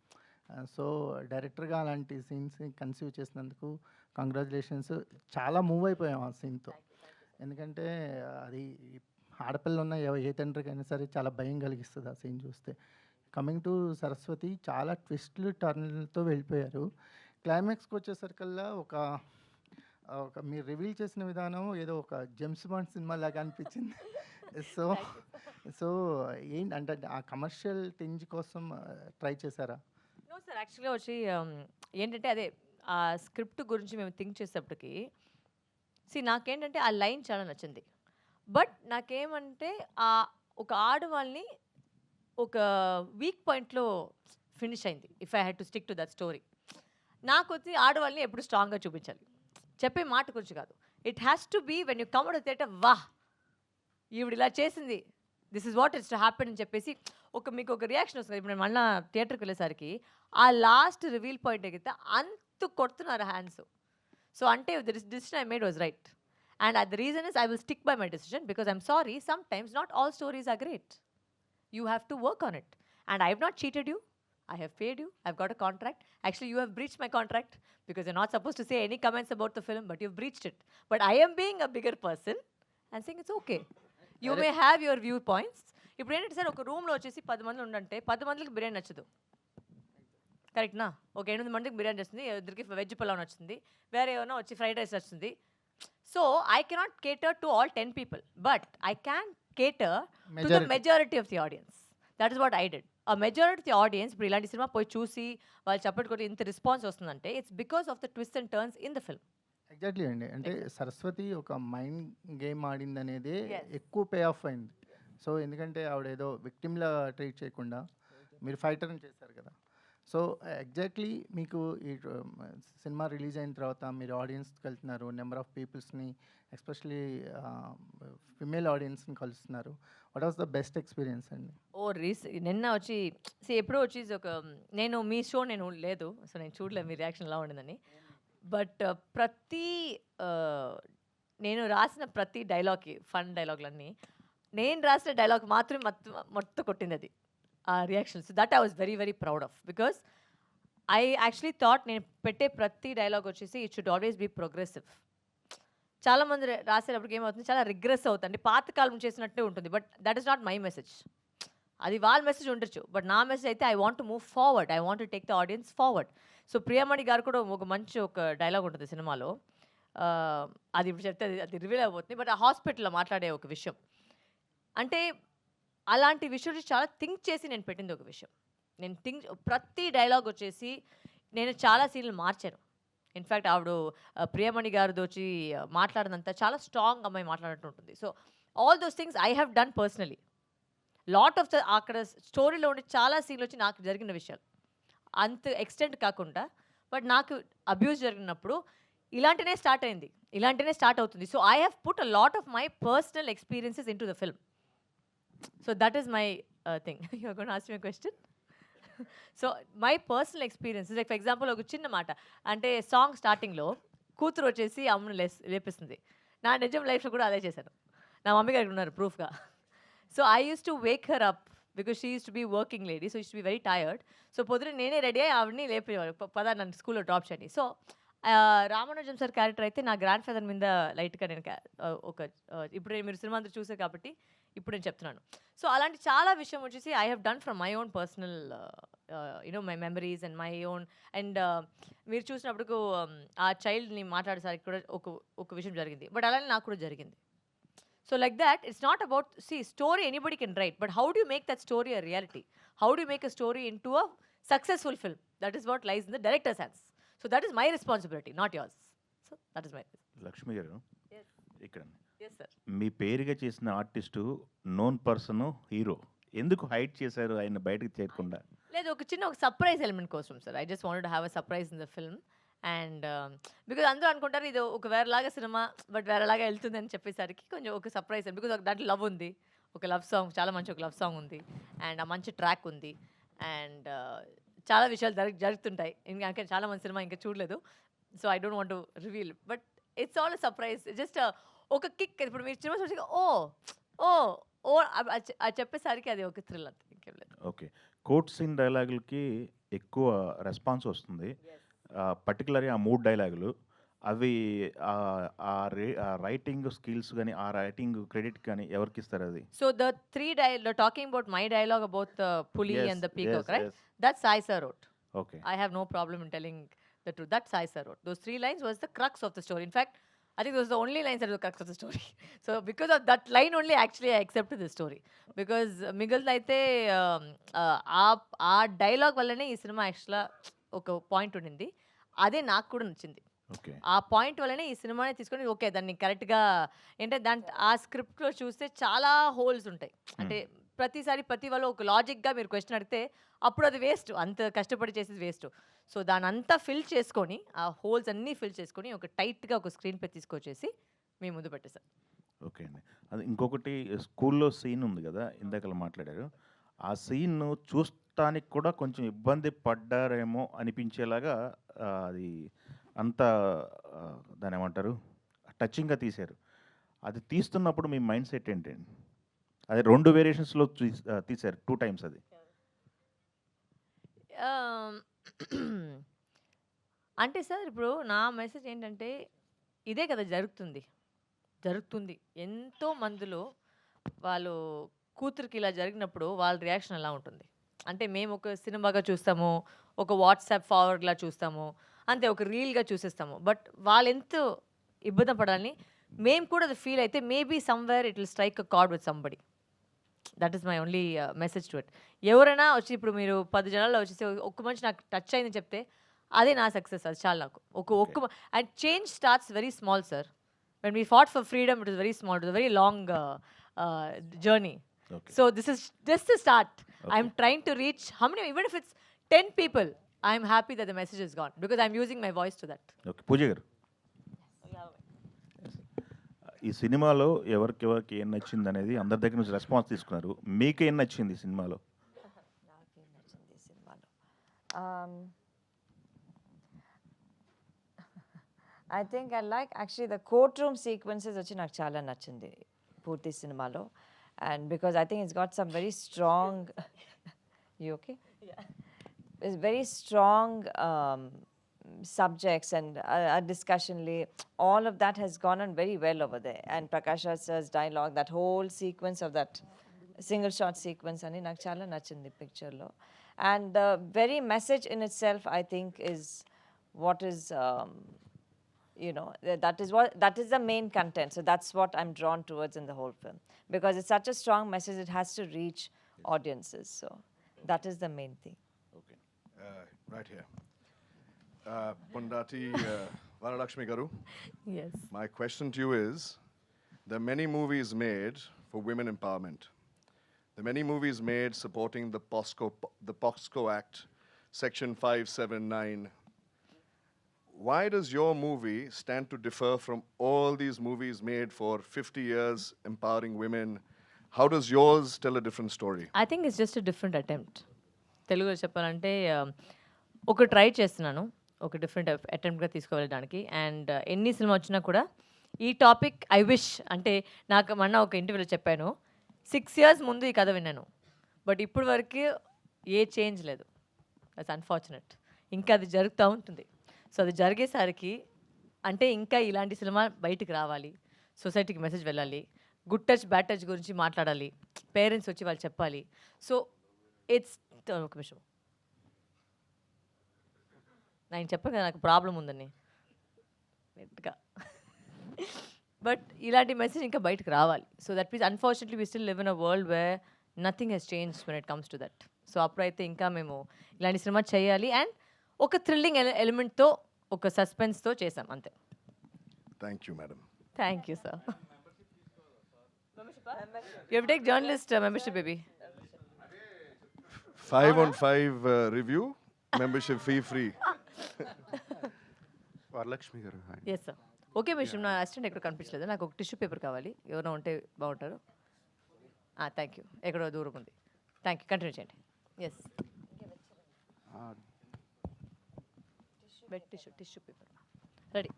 సో డైరెక్టర్గా అలాంటి సీన్స్ కన్సీవ్ చేసినందుకు కంగ్రాచులేషన్స్. చాలా మూవ్ అయిపోయాం ఆ సీన్తో. ఎందుకంటే అది ఆడపిల్ల ఉన్న ఏ తండ్రికైనా సరే చాలా భయం కలిగిస్తుంది ఆ సీన్ చూస్తే. కమింగ్ టు సరస్వతి, చాలా ట్విస్ట్లు టర్న్లతో వెళ్ళిపోయారు. క్లైమాక్స్కి వచ్చేసరికల్లా ఒక మీరు రివీల్ చేసిన విధానం ఏదో ఒక జేమ్స్ బాండ్ సినిమా లాగా అనిపించింది. సో ఏంటంటే ఆ కమర్షియల్ టింజ్ కోసం ట్రై చేశారా? నో సార్, యాక్చువల్గా వచ్చి ఏంటంటే అదే ఆ స్క్రిప్ట్ గురించి మేము థింక్ చేసేటప్పటికి నాకేంటంటే ఆ లైన్ చాలా నచ్చింది. బట్ నాకేమంటే ఒక ఆడవాళ్ళని ఒక వీక్ పాయింట్లో ఫినిష్ అయింది. If I had to stick to that story, నాకు వచ్చి ఆడవాళ్ళని ఎప్పుడు స్ట్రాంగ్గా చూపించాలి, చెప్పే మాట గురించి కాదు. It has to be when you come to theatre, వాహ్ ఈవిడ ఇలా చేసింది, this is what it's to happen అని చెప్పేసి మీకు ఒక రియాక్షన్ వస్తుంది. ఇప్పుడు నేను మళ్ళీ థియేటర్కి వెళ్ళేసరికి ఆ లాస్ట్ రివీల్ పాయింట్ ఎగితే అంత కొడుతున్నారు హ్యాండ్స్. సో అంటే the decision I made was right. And the reason is I will stick by my decision because I'm sorry, sometimes not all stories are great. You have to work on it. And I have not cheated you. I have paid you. I've got a contract. Actually, you have breached my contract because you're not supposed to say any comments about the film, but you've breached it. But I am being a bigger person and saying it's okay. You may have your viewpoints. ఇప్పుడు ఏంటంటే sir, ఒక రూమ్లో వచ్చేసి 10 మంది ఉండంటే 10 మందికి బిర్యానీ నచ్చదు, కరెక్ట్నా? ఒక 8 మందికి బిర్యానీ వస్తుంది, ఇద్దరికి వెజ్ పులావ్ నచ్చుతుంది, వేరే ఏమైనా వచ్చి ఫ్రైడ్ రైస్ వస్తుంది. So I cannot cater to all 10 people, but I can cater to the majority of the audience. That is what I did. A majority of the audience, ఇప్పుడు ఇలాంటి సినిమా పోయి చూసి వాళ్ళు చప్పటి కొట్టి ఇంత రెస్పాన్స్ వస్తుందంటే it's because of the twist and turns in the film. Exactly అండి. అంటే సరస్వతి ఒక మైండ్ గేమ్ ఆడింది అనేది ఎక్కువ పే ఆఫ్ అయింది. సో ఎందుకంటే ఆవిడ ఏదో విక్టిమ్లా ట్రీట్ చేయకుండా మీరు ఫైటర్ని చేశారు కదా. సో ఎగ్జాక్ట్లీ మీకు ఈ సినిమా రిలీజ్ అయిన తర్వాత మీరు ఆడియన్స్కి వెళ్తున్నారు, నెంబర్ ఆఫ్ పీపుల్స్ని ఎస్పెషలీ ఫిమేల్ ఆడియన్స్ని కలుస్తున్నారు. What was the best experience అండి? నిన్న వచ్చి ఎప్పుడో వచ్చి నేను మీ షో నేను లేదు, సో నేను చూడలేదు మీ రియాక్షన్ ఎలా ఉండిందని. బట్ నేను రాసిన ప్రతి డైలాగ్కి ఫన్ డైలాగులన్నీ నేను రాసిన డైలాగ్ మాత్రమే మొత్తం కొట్టింది అది ఆ reactions. That I was very very proud of because I actually thought నేను పెట్టే ప్రతి డైలాగ్ వచ్చేసి it should always be progressive. చాలామంది రాసేటప్పటికి ఏమవుతుంది, చాలా రిగ్రెస్ అవుతుంది, అంటే పాతకాలం చేసినట్టే ఉంటుంది. But that is not my message. అది వాళ్ళ మెసేజ్ ఉండొచ్చు, బట్ నా మెసేజ్ అయితే I want to move forward, I want to take the audience forward. So Priyamani గారు కూడా ఒక డైలాగ్ ఉంటుంది సినిమాలో, అది ఇప్పుడు చెప్తే అది రివీల్ అయిపోతుంది. బట్ ఆ హాస్పిటల్లో మాట్లాడే ఒక విషయం, అంటే అలాంటి విషయం చాలా థింక్ చేసి నేను పెట్టింది ఒక విషయం. నేను ప్రతి డైలాగ్ వచ్చేసి నేను చాలా సీన్లు మార్చాను. ఇన్ఫ్యాక్ట్ ఆవిడ ప్రియమణి గారితో వచ్చి మాట్లాడినంత చాలా స్ట్రాంగ్ అమ్మాయి మాట్లాడినట్టు ఉంటుంది. So all those things I have done personally. Lot of the అక్కడ స్టోరీలో ఉండే చాలా సీన్లు వచ్చి నాకు జరిగిన విషయాలు అంత ఎక్స్టెంట్ కాకుండా, బట్ నాకు అబ్యూస్ జరిగినప్పుడు ఇలాంటినే స్టార్ట్ అయింది, ఇలాంటినే స్టార్ట్ అవుతుంది. So I have put a lot of my personal experiences in to the film. So that is my thing. You are gonna ask me question. So my personal experiences, like for example ఒక చిన్న మాట అంటే song స్టార్టింగ్లో కూతురు వచ్చేసి అమ్మను లేపిస్తుంది. నా నిజం లైఫ్లో కూడా అదే చేశాను. నా మమ్మీ గారికి ఉన్నారు ప్రూఫ్గా. So I use to wake her up because she use to be working lady, so use to be very tired. So పొద్దున నేనే రెడీ అయ్యి ఆవిడని లేపేవాడు, పదా నన్ను స్కూల్లో డ్రాప్ చేయండి. సో రామానుజం సార్ క్యారెక్టర్ అయితే నా గ్రాండ్ ఫాదర్ మీద లైట్గా నేను ఇప్పుడు మీరు సినిమా అంతా చూసే కాబట్టి ఇప్పుడు నేను చెప్తున్నాను. సో అలాంటి చాలా విషయం వచ్చేసి I have done from my own personal you know my memories and my own. And మీరు చూసినప్పుడు ఆ చైల్డ్ని మాట్లాడేసరికి కూడా ఒక విషయం జరిగింది, బట్ అలానే నాకు కూడా జరిగింది. So like that, it's not about, see, story anybody can write, but how do you make that story a reality? How do you make a story into a successful film? That is what lies in the director's hands. So that is my responsibility, not yours. So that is my. Lakshmi గారు, Yes. ఇక్కడ Yes, sir. మీ పేరుగా చేసిన artist known person hero, ఎందుకు hide చేశారు ఆయన బయటకు చేయకుండా? లేదు, ఒక సర్ప్రైజ్ ఎలిమెంట్ కోసం sir. I just wanted to have a surprise in the film. And because అందరూ అనుకుంటారు ఇది ఒక వేరేలాగా సినిమా, బట్ వేరేలాగా వెళ్తుంది అని చెప్పేసరికి కొంచెం ఒక సర్ప్రైజ్. బికాజ్ దాంట్లో లవ్ ఉంది, ఒక లవ్ సాంగ్, చాలా మంచి ఒక లవ్ సాంగ్ ఉంది, అండ్ ఆ మంచి ట్రాక్ ఉంది, అండ్ చాలా విషయాలు జరుగుతుంటాయి. ఇంకా చాలా మంది సినిమా ఇంకా చూడలేదు, so I don't want to reveal, but it's all a surprise. Just ఒక కిక్. ఇప్పుడు మీరు సినిమా చూసి ఓ ఓ ఓ అది చెప్పేసరికి అది ఒక థ్రిల్ అంతే, ఇంకేం లేదు. ఓకే, కోట్ సీన్ డైలాగులకి ఎక్కువ రెస్పాన్స్ వస్తుంది, పర్టికులర్గా ఆ 3 డైలాగులు. అవి ఆ రైటింగ్ స్కిల్స్ కానీ ఆ రైటింగ్ క్రెడిట్ కానీ ఎవరికి ఇస్తారు అది? So the talking about my dialogue about the pulley Yes, and the peacock, yes, right? yes. That's Sai sir wrote. Okay, I have no problem in telling the truth. That's Sai sir wrote. Those 3 lines was the crux of the story. In fact, I think those are the only lines that were the crux of the story. So because of that line only, actually I accepted the story. Because మిగిలిన అయితే ఆ dialogue వల్లనే ఈ cinema యాక్చువల్గా ఒక point ఉండింది, అదే నాకు కూడా నచ్చింది. ఓకే, ఆ పాయింట్ వల్లనే ఈ సినిమాని తీసుకొని ఓకే దాన్ని కరెక్ట్గా ఏంటంటే ఆ స్క్రిప్ట్లో చూస్తే చాలా హోల్స్ ఉంటాయి. అంటే ప్రతిసారి ప్రతి వాళ్ళు ఒక లాజిక్గా మీరు క్వశ్చన్ అడిగితే అప్పుడు అది వేస్ట్, అంత కష్టపడి చేసేది వేస్ట్. సో దాని అంతా ఫిల్ చేసుకొని ఆ హోల్స్ అన్నీ ఫిల్ చేసుకొని ఒక టైట్గా ఒక స్క్రీన్ పై తీసుకొచ్చేసి మీ ముందు పెట్టేశారు. ఓకే అండి. అది ఇంకొకటి స్కూల్లో సీన్ ఉంది కదా, ఇందాక మాట్లాడారు, ఆ సీన్ చూస్తానికి కూడా కొంచెం ఇబ్బంది పడ్డారేమో అనిపించేలాగా అది అంత దాని ఏమంటారు టచింగ్గా తీశారు. అది తీస్తున్నప్పుడు మీ మైండ్ సెట్ ఏంటండి? అది 2 వేరియేషన్స్లో తీశారు, 2 times అది. అంటే సార్ ఇప్పుడు నా మెసేజ్ ఏంటంటే ఇదే కదా జరుగుతుంది ఎంతో మందిలో వాళ్ళు కూతురికి ఇలా జరిగినప్పుడు వాళ్ళ రియాక్షన్ ఎలా ఉంటుంది అంటే మేము ఒక సినిమాగా చూస్తాము, ఒక వాట్సాప్ ఫార్వర్డ్లా చూస్తాము, అంతే ఒక రీల్గా చూసేస్తాము. బట్ వాళ్ళు ఎంత ఇబ్బంది పడాలని మేము కూడా అది ఫీల్ అయితే maybe somewhere it will strike a card with somebody. That is my only message to it. ఎవరైనా వచ్చి ఇప్పుడు మీరు 10 జనాల్లో వచ్చేసి ఒక్క మనిషి నాకు టచ్ అయిందని చెప్తే అదే నా సక్సెస్, అది చాలా నాకు. ఒక్క and change starts very small sir. When we fought for freedom it is very small, it is very long journey. So this is just the start. I'm trying to reach how many, even if it's 10 people, I'm happy that the message is gone because I'm using my voice to that. Okay, Pooja గారు, ఈ సినిమాలో ఎవరికి ఏం నచ్చింది అనేది అందరి దగ్గర నుంచి రెస్పాన్స్ తీసుకున్నారు, మీకు ఏం నచ్చింది ఈ సినిమాలో? నాకేం నచ్చింది ఈ సినిమాలో, I think I like actually the court room sequences వచ్చి నాకు చాలా నచ్చింది పూర్తి సినిమాలో. And because I think it's got some very strong you okay? Yeah. It's very strong subjects and a discussion all of that has gone on very well over there. And Prakash Raj sir's dialogue, that whole sequence of that single shot sequence ani నాకు చాలా నచ్చింది picture లో. And the very message in itself I think is what is you know, that is the main content. So that's what I'm drawn towards in the whole film, because it's such a strong message, it has to reach audiences. So that is the main thing. Okay, right here. Pundati Varalakshmi Garu, yes my question to you is, there are many movies made for women empowerment. There are many movies made supporting the POXCO Act, Section 579. Why does your movie stand to differ from all these movies made for 50 years empowering women? How does yours tell a different story? I think it's just different attempt. తెలుగులో చెప్పాలంటే ఒక try చేస్తున్నాను, ఒక different అటెంప్ట్గా తీసుకువెళ్ళడానికి. And ఎన్ని cinema వచ్చినా కూడా ఈ టాపిక్ ఐ విష్ అంటే నాకు మొన్న ఒక ఇంటర్వ్యూలో చెప్పాను, 6 years ముందు ఈ కథ విన్నాను, బట్ ఇప్పుడు వరకు ఏ చేంజ్ లేదు. That's unfortunate. ఇంకా అది జరుగుతూ ఉంటుంది. సో అది జరిగేసరికి అంటే ఇంకా ఇలాంటి సినిమా బయటికి రావాలి, సొసైటీకి మెసేజ్ వెళ్ళాలి, గుడ్ టచ్ బ్యాడ్ టచ్ గురించి మాట్లాడాలి, పేరెంట్స్ వచ్చి వాళ్ళు చెప్పాలి. సో ఇట్స్ ఒక నిమిషం, నేను చెప్పాను కదా నాకు ప్రాబ్లం ఉందని నెట్గా, బట్ ఇలాంటి మెసేజ్ ఇంకా బయటకు రావాలి. So that means unfortunately we still live in a world where nothing has change when it comes to that. So అప్పుడైతే ఇంకా మేము ఇలాంటి సినిమా చేయాలి అండ్ ఒక థ్రిల్లింగ్ ఎలిమెంట్తో ఒక సస్పెన్స్తో చేసాం అంతే. Thank you, madam. Thank you sir. You take journalist membership baby. 5 on 5 review, membership fee free. Varalakshmi గారు hi. Yes sir. Okay mission నా అసిస్టెంట్ ఎక్కడ కనిపించలేదు, నాకు ఒక టిష్యూ పేపర్ కావాలి, ఎవరైనా ఉంటే బాగుంటారు. థ్యాంక్ యూ, ఎక్కడో దూరం ఉంది. థ్యాంక్ యూ, కంటిన్యూ చేయండి. Yes bed tissue paper ready.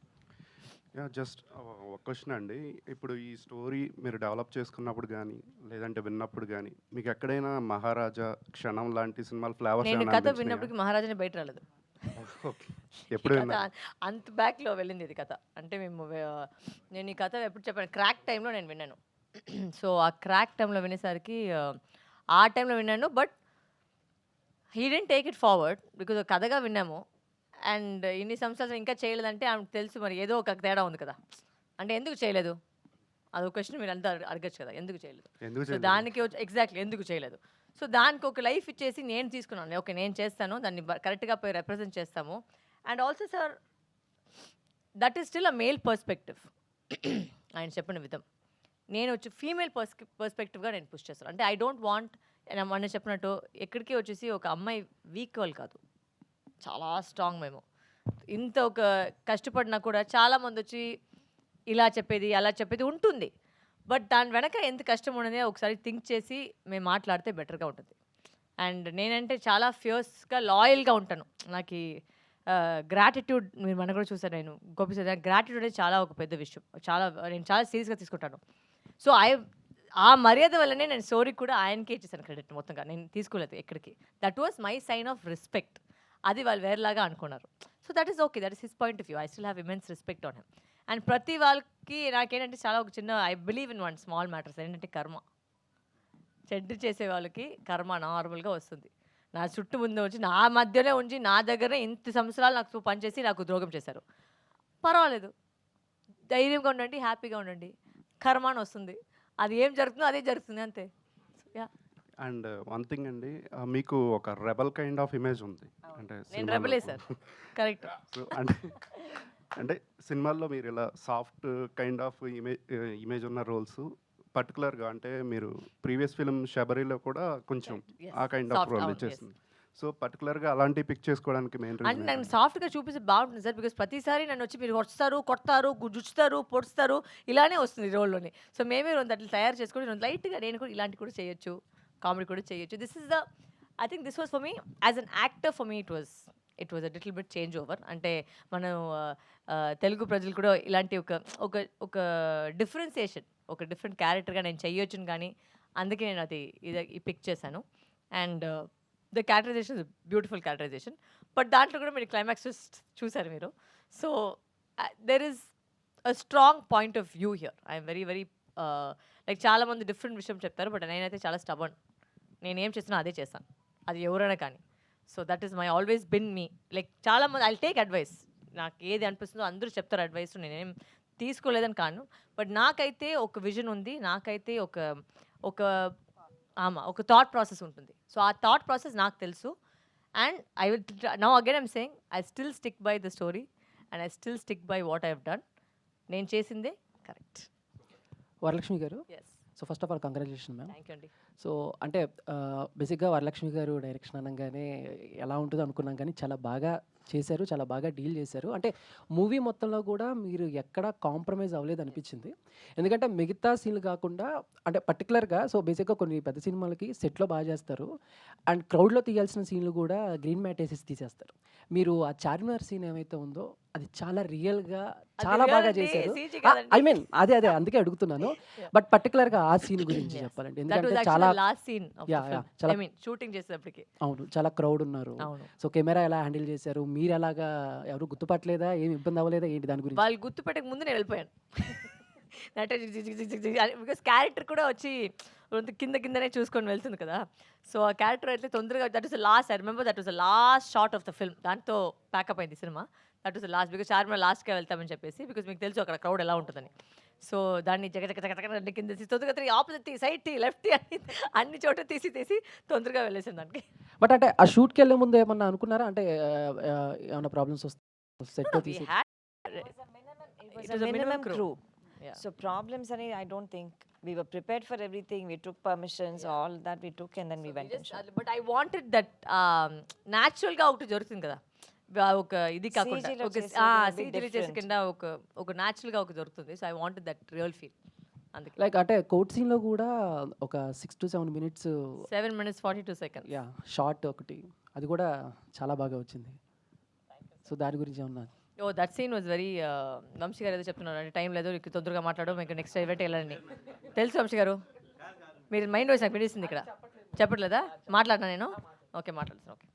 Yeah just ఒక క్వశ్చన్ అండి. ఇప్పుడు ఈ స్టోరీ మీరు డెవలప్ చేసుకున్నప్పుడు కానీ లేదంటే విన్నప్పుడు కానీ మీకు ఎక్కడైనా మహారాజా, క్షణం లాంటి సినిమాలు ఫ్లేవర్స్ నేను కథ విన్నప్పటికి మహారాజాని బయట రాలేదు. ఎప్పుడు కథ అంత బ్యాక్లో వెళ్ళింది ఇది కథ. అంటే మేము నేను ఈ కథ ఎప్పుడు చెప్పాను, క్రాక్ టైంలో నేను విన్నాను. సో ఆ క్రాక్ టైంలో వినేసరికి ఆ టైంలో విన్నాను, but he didn't take it forward because కథగా విన్నాము. అండ్ ఇన్ని సంవత్సరాలు ఇంకా చేయలేదంటే ఆమెకు తెలుసు మరి ఏదో ఒక తేడా ఉంది కదా. అంటే ఎందుకు చేయలేదు, అదొక క్వశ్చన్ మీరు అంతా అడగచ్చు కదా, ఎందుకు చేయలేదు. సో దానికి ఎగ్జాక్ట్లీ ఎందుకు చేయలేదు. సో దానికి ఒక లైఫ్ ఇచ్చేసి నేను తీసుకున్నాను, ఓకే నేను చేస్తాను, దాన్ని కరెక్ట్గా పోయి రిప్రజెంట్ చేస్తాము. And also sir that is still a male perspective. ఆయన చెప్పిన విధం నేను వచ్చి ఫీమేల్ పర్స్పెక్టివ్గా నేను పుష్ చేస్తాను. అంటే ఐ డోంట్ వాంట్, మొన్న చెప్పినట్టు ఎక్కడికి వచ్చేసి ఒక అమ్మాయి వీక్ వాళ్ళు కాదు, చాలా స్ట్రాంగ్. మేము ఇంత ఒక కష్టపడినా కూడా చాలామంది వచ్చి ఇలా చెప్పేది అలా చెప్పేది ఉంటుంది, బట్ దాని వెనక ఎంత కష్టం ఉన్నదే ఒకసారి థింక్ చేసి మేము మాట్లాడితే బెటర్గా ఉంటుంది. అండ్ నేనంటే చాలా ఫియర్స్గా లాయల్గా ఉంటాను. నాకు గ్రాటిట్యూడ్ మీరు మన కూడా చూసాను, నేను గోపిసారి గ్రాటిట్యూడ్ అనేది చాలా ఒక పెద్ద విషయం, నేను చాలా సీరియస్గా తీసుకుంటాను. సో ఆ మర్యాద వల్లనే నేను స్టోరీ కూడా ఆయనకే ఇచ్చేసాను క్రెడిట్ మొత్తంగా, నేను తీసుకోలేదు ఎక్కడికి. That was my sign of respect. అది వాళ్ళు వేరేలాగా అనుకున్నారు. So that is okay, that is his point of view. I still have immense respect on him. And ప్రతి వాళ్ళకి నాకేంటంటే చాలా ఒక చిన్న I believe in one small matters, ఏంటంటే కర్మ. చెడ్డ చేసే వాళ్ళకి కర్మ నార్మల్గా వస్తుంది. నా చుట్టూ ముందు వచ్చి నా మధ్యలో ఉంచి నా దగ్గర ఇంత సంవత్సరాలు నాకు పనిచేసి నాకు ద్రోహం చేశారు. పర్వాలేదు, ధైర్యంగా ఉండండి, హ్యాపీగా ఉండండి, కర్మాని వస్తుంది, అది ఏం జరుగుతుందో అదే జరుగుతుంది అంతే. యా. అండ్ వన్ థింగ్ అండి, మీకు ఒక రెబల్ కైండ్ ఆఫ్ ఇమేజ్ ఉంది. అంటే నేను రెబలే సార్, కరెక్ట్. సో అంటే సినిమాల్లో మీరు ఇలా సాఫ్ట్ కైండ్ ఆఫ్ ఇమేజ్ ఉన్న రోల్స్ పర్టికులర్గా, అంటే మీరు ప్రీవియస్ ఫిల్మ్ శబరిలో కూడా కొంచెం ఆ కైండ్ ఆఫ్ రోల్ చేస్తుంది. సో పర్టికులర్గా అలాంటి పిక్ చేసుకోవడానికి మెయిన్ అంటే రీజన్ నన్ను సాఫ్ట్గా చూపిస్తే బాగుంటుంది సార్, బికాస్ ప్రతిసారి నన్ను వచ్చి మీరు వస్తారు, కొడతారు, జుచ్చుతారు, పొడుస్తారు, ఇలానే వస్తుంది రోల్లోని. సో మేమే రెండు అట్లా తయారు చేసుకొని లైట్గా నేను కూడా ఇలాంటి కూడా చేయొచ్చు, కామెడీ కూడా చేయొచ్చు. This is the I think this was for me as an actor, for me it was a little bit change over. అంటే మనం తెలుగు ప్రజలు కూడా ఇలాంటి ఒక డిఫరెన్సియేషన్, ఒక డిఫరెంట్ క్యారెక్టర్గా నేను చేయొచ్చును, కానీ అందుకే నేను అది ఈ పిక్ చేశాను. And the characterisation is beautiful characterisation, but దాంట్లో కూడా మీరు క్లైమాక్స్ చూసారు మీరు. So there is a strong point of view here. I'm very very like చాలామంది డిఫరెంట్ విషయం చెప్తారు, బట్ నేనైతే చాలా స్టబర్న్. నేనేం చేసినా అదే చేస్తాను, అది ఎవరైనా కానీ. So that is my always been me. Like చాలామంది ఐ టేక్ అడ్వైస్, నాకు ఏది అనిపిస్తుందో అందరూ చెప్తారు అడ్వైస్, నేనేం తీసుకోలేదని కాను, బట్ నాకైతే ఒక విజన్ ఉంది, నాకైతే ఒక థాట్ ప్రాసెస్ ఉంటుంది. సో ఆ థాట్ ప్రాసెస్ నాకు తెలుసు. And I will now again I'm saying I still stick by the story and I still stick by what I have done. నేను చేసిందే కరెక్ట్. వరలక్ష్మి గారు, yes, so first of all congratulation ma'am. Thank you అండి. So అంటే బేసిక్గా వరలక్ష్మి గారు direction అనగానే ఎలా ఉంటుందో అనుకున్నాం, కానీ చాలా బాగా చేశారు, చాలా బాగా డీల్ చేశారు. అంటే మూవీ మొత్తంలో కూడా మీరు ఎక్కడ కాంప్రమైజ్ అవ్వలేదు అనిపించింది. ఎందుకంటే మిగతా సీన్లు కాకుండా అంటే పర్టికులర్గా సో బేసిక్గా కొన్ని పెద్ద సినిమాలకి సెట్లో బాగా చేస్తారు అండ్ క్రౌడ్లో తీయాల్సిన సీన్లు కూడా గ్రీన్ మ్యాట్ వేసేసి తీసేస్తారు. మీరు ఆ చార్మినార్ సీన్ ఏమైతే ఉందో అది చాలా రియల్గా చాలా real బాగా అండి, చేశారు. CG కాదండి. ఐ మీన్ అదే అందుకే అడుగుతున్నాను. బట్ పర్టికులర్గా ఆ సీన్ గురించి చెప్పాలండి, దట్ ఎందుకంటే వాజ్ చాలా actually last scene of the Yeah, yeah, film. చాలా- ఐ మీన్ షూటింగ్ చేసేటప్పటికి. అవును, చాలా క్రౌడ్ ఉన్నారు. అవును. సో కెమెరా ఎలా హ్యాండిల్ చేశారు, మీరు ఎలాగా, ఎవరు గుర్తుపట్టలేదా, ఏమి ఇబ్బంది అవ్వలేదా ఏంటి దాని గురించి? వాళ్ళు గుర్తు పెట్టక ముందు నేను వెళ్ళిపోయాను. బికాస్ క్యారెక్టర్ కూడా వచ్చి కిందనే చూసుకొని వెళ్తుంది కదా. సో ఆ క్యారెక్టర్ అయితే తొందరగా that was last. I remember that was the last shot of the film. దాంతో ప్యాకప్ అయింది cinema. That was the last, because Charminar లాస్ట్గా వెళ్తామని చెప్పేసి, బికాస్ మీకు తెలుసు అక్కడ క్రౌడ్ ఎలా ఉంటుందని. సో దాన్ని జగ కింద తీసి తొందరగా ఆపోజిట్ తీ, సైడ్ తీ, లెఫ్ట్ తీ అని అన్ని చోట తీసి తొందరగా వెళ్ళేసాను దానికి. బట్ అంటే ఆ షూట్కి వెళ్ళే ముందు ఏమన్నా అనుకున్నారా, అంటే ఏమైనా ప్రాబ్లమ్స్ వస్తాయి సెట్ We తీసి? had- It was It a was a minimum minimum crew. crew. Yeah. So problems, I don't think we were prepared for everything. We took permissions, all that we took, and then we went and shot. But I wanted that న్యాచురల్గా ఒకటి జరుగుతుంది కదా, ఒక ఇది కాకుండా CG లో ఒక చేసేది a bit సీజీలో చేసే different. కింద ఒక న్యాచురల్గా ఒక దొరుకుతుంది. So I wanted that real feel. అందుకే లైక్ అంటే కోర్ట్ సీన్లో కూడా ఒక 6 to 7 minutes 7 minutes 42 seconds. Yeah short ఒకటి, అది కూడా చాలా బాగా వచ్చింది. సో దాని గురించి ఏమన్నా? Oh that scene was very, Vamshi garu ఏదో చెప్తున్నారు, అంటే టైం లేదు మీకు తొందరగా మాట్లాడడం, మీకు నెక్స్ట్ ఈవెంట్ వెళ్ళండి. తెలుసు వంశీ గారు, మీరు మైండ్ వాయిస్ నాకు వినిపిస్తుంది ఇక్కడ. చెప్పట్లేదా? మాట్లాడినా నేను? ఓకే మాట్లాడుతున్నాను. ఓకే,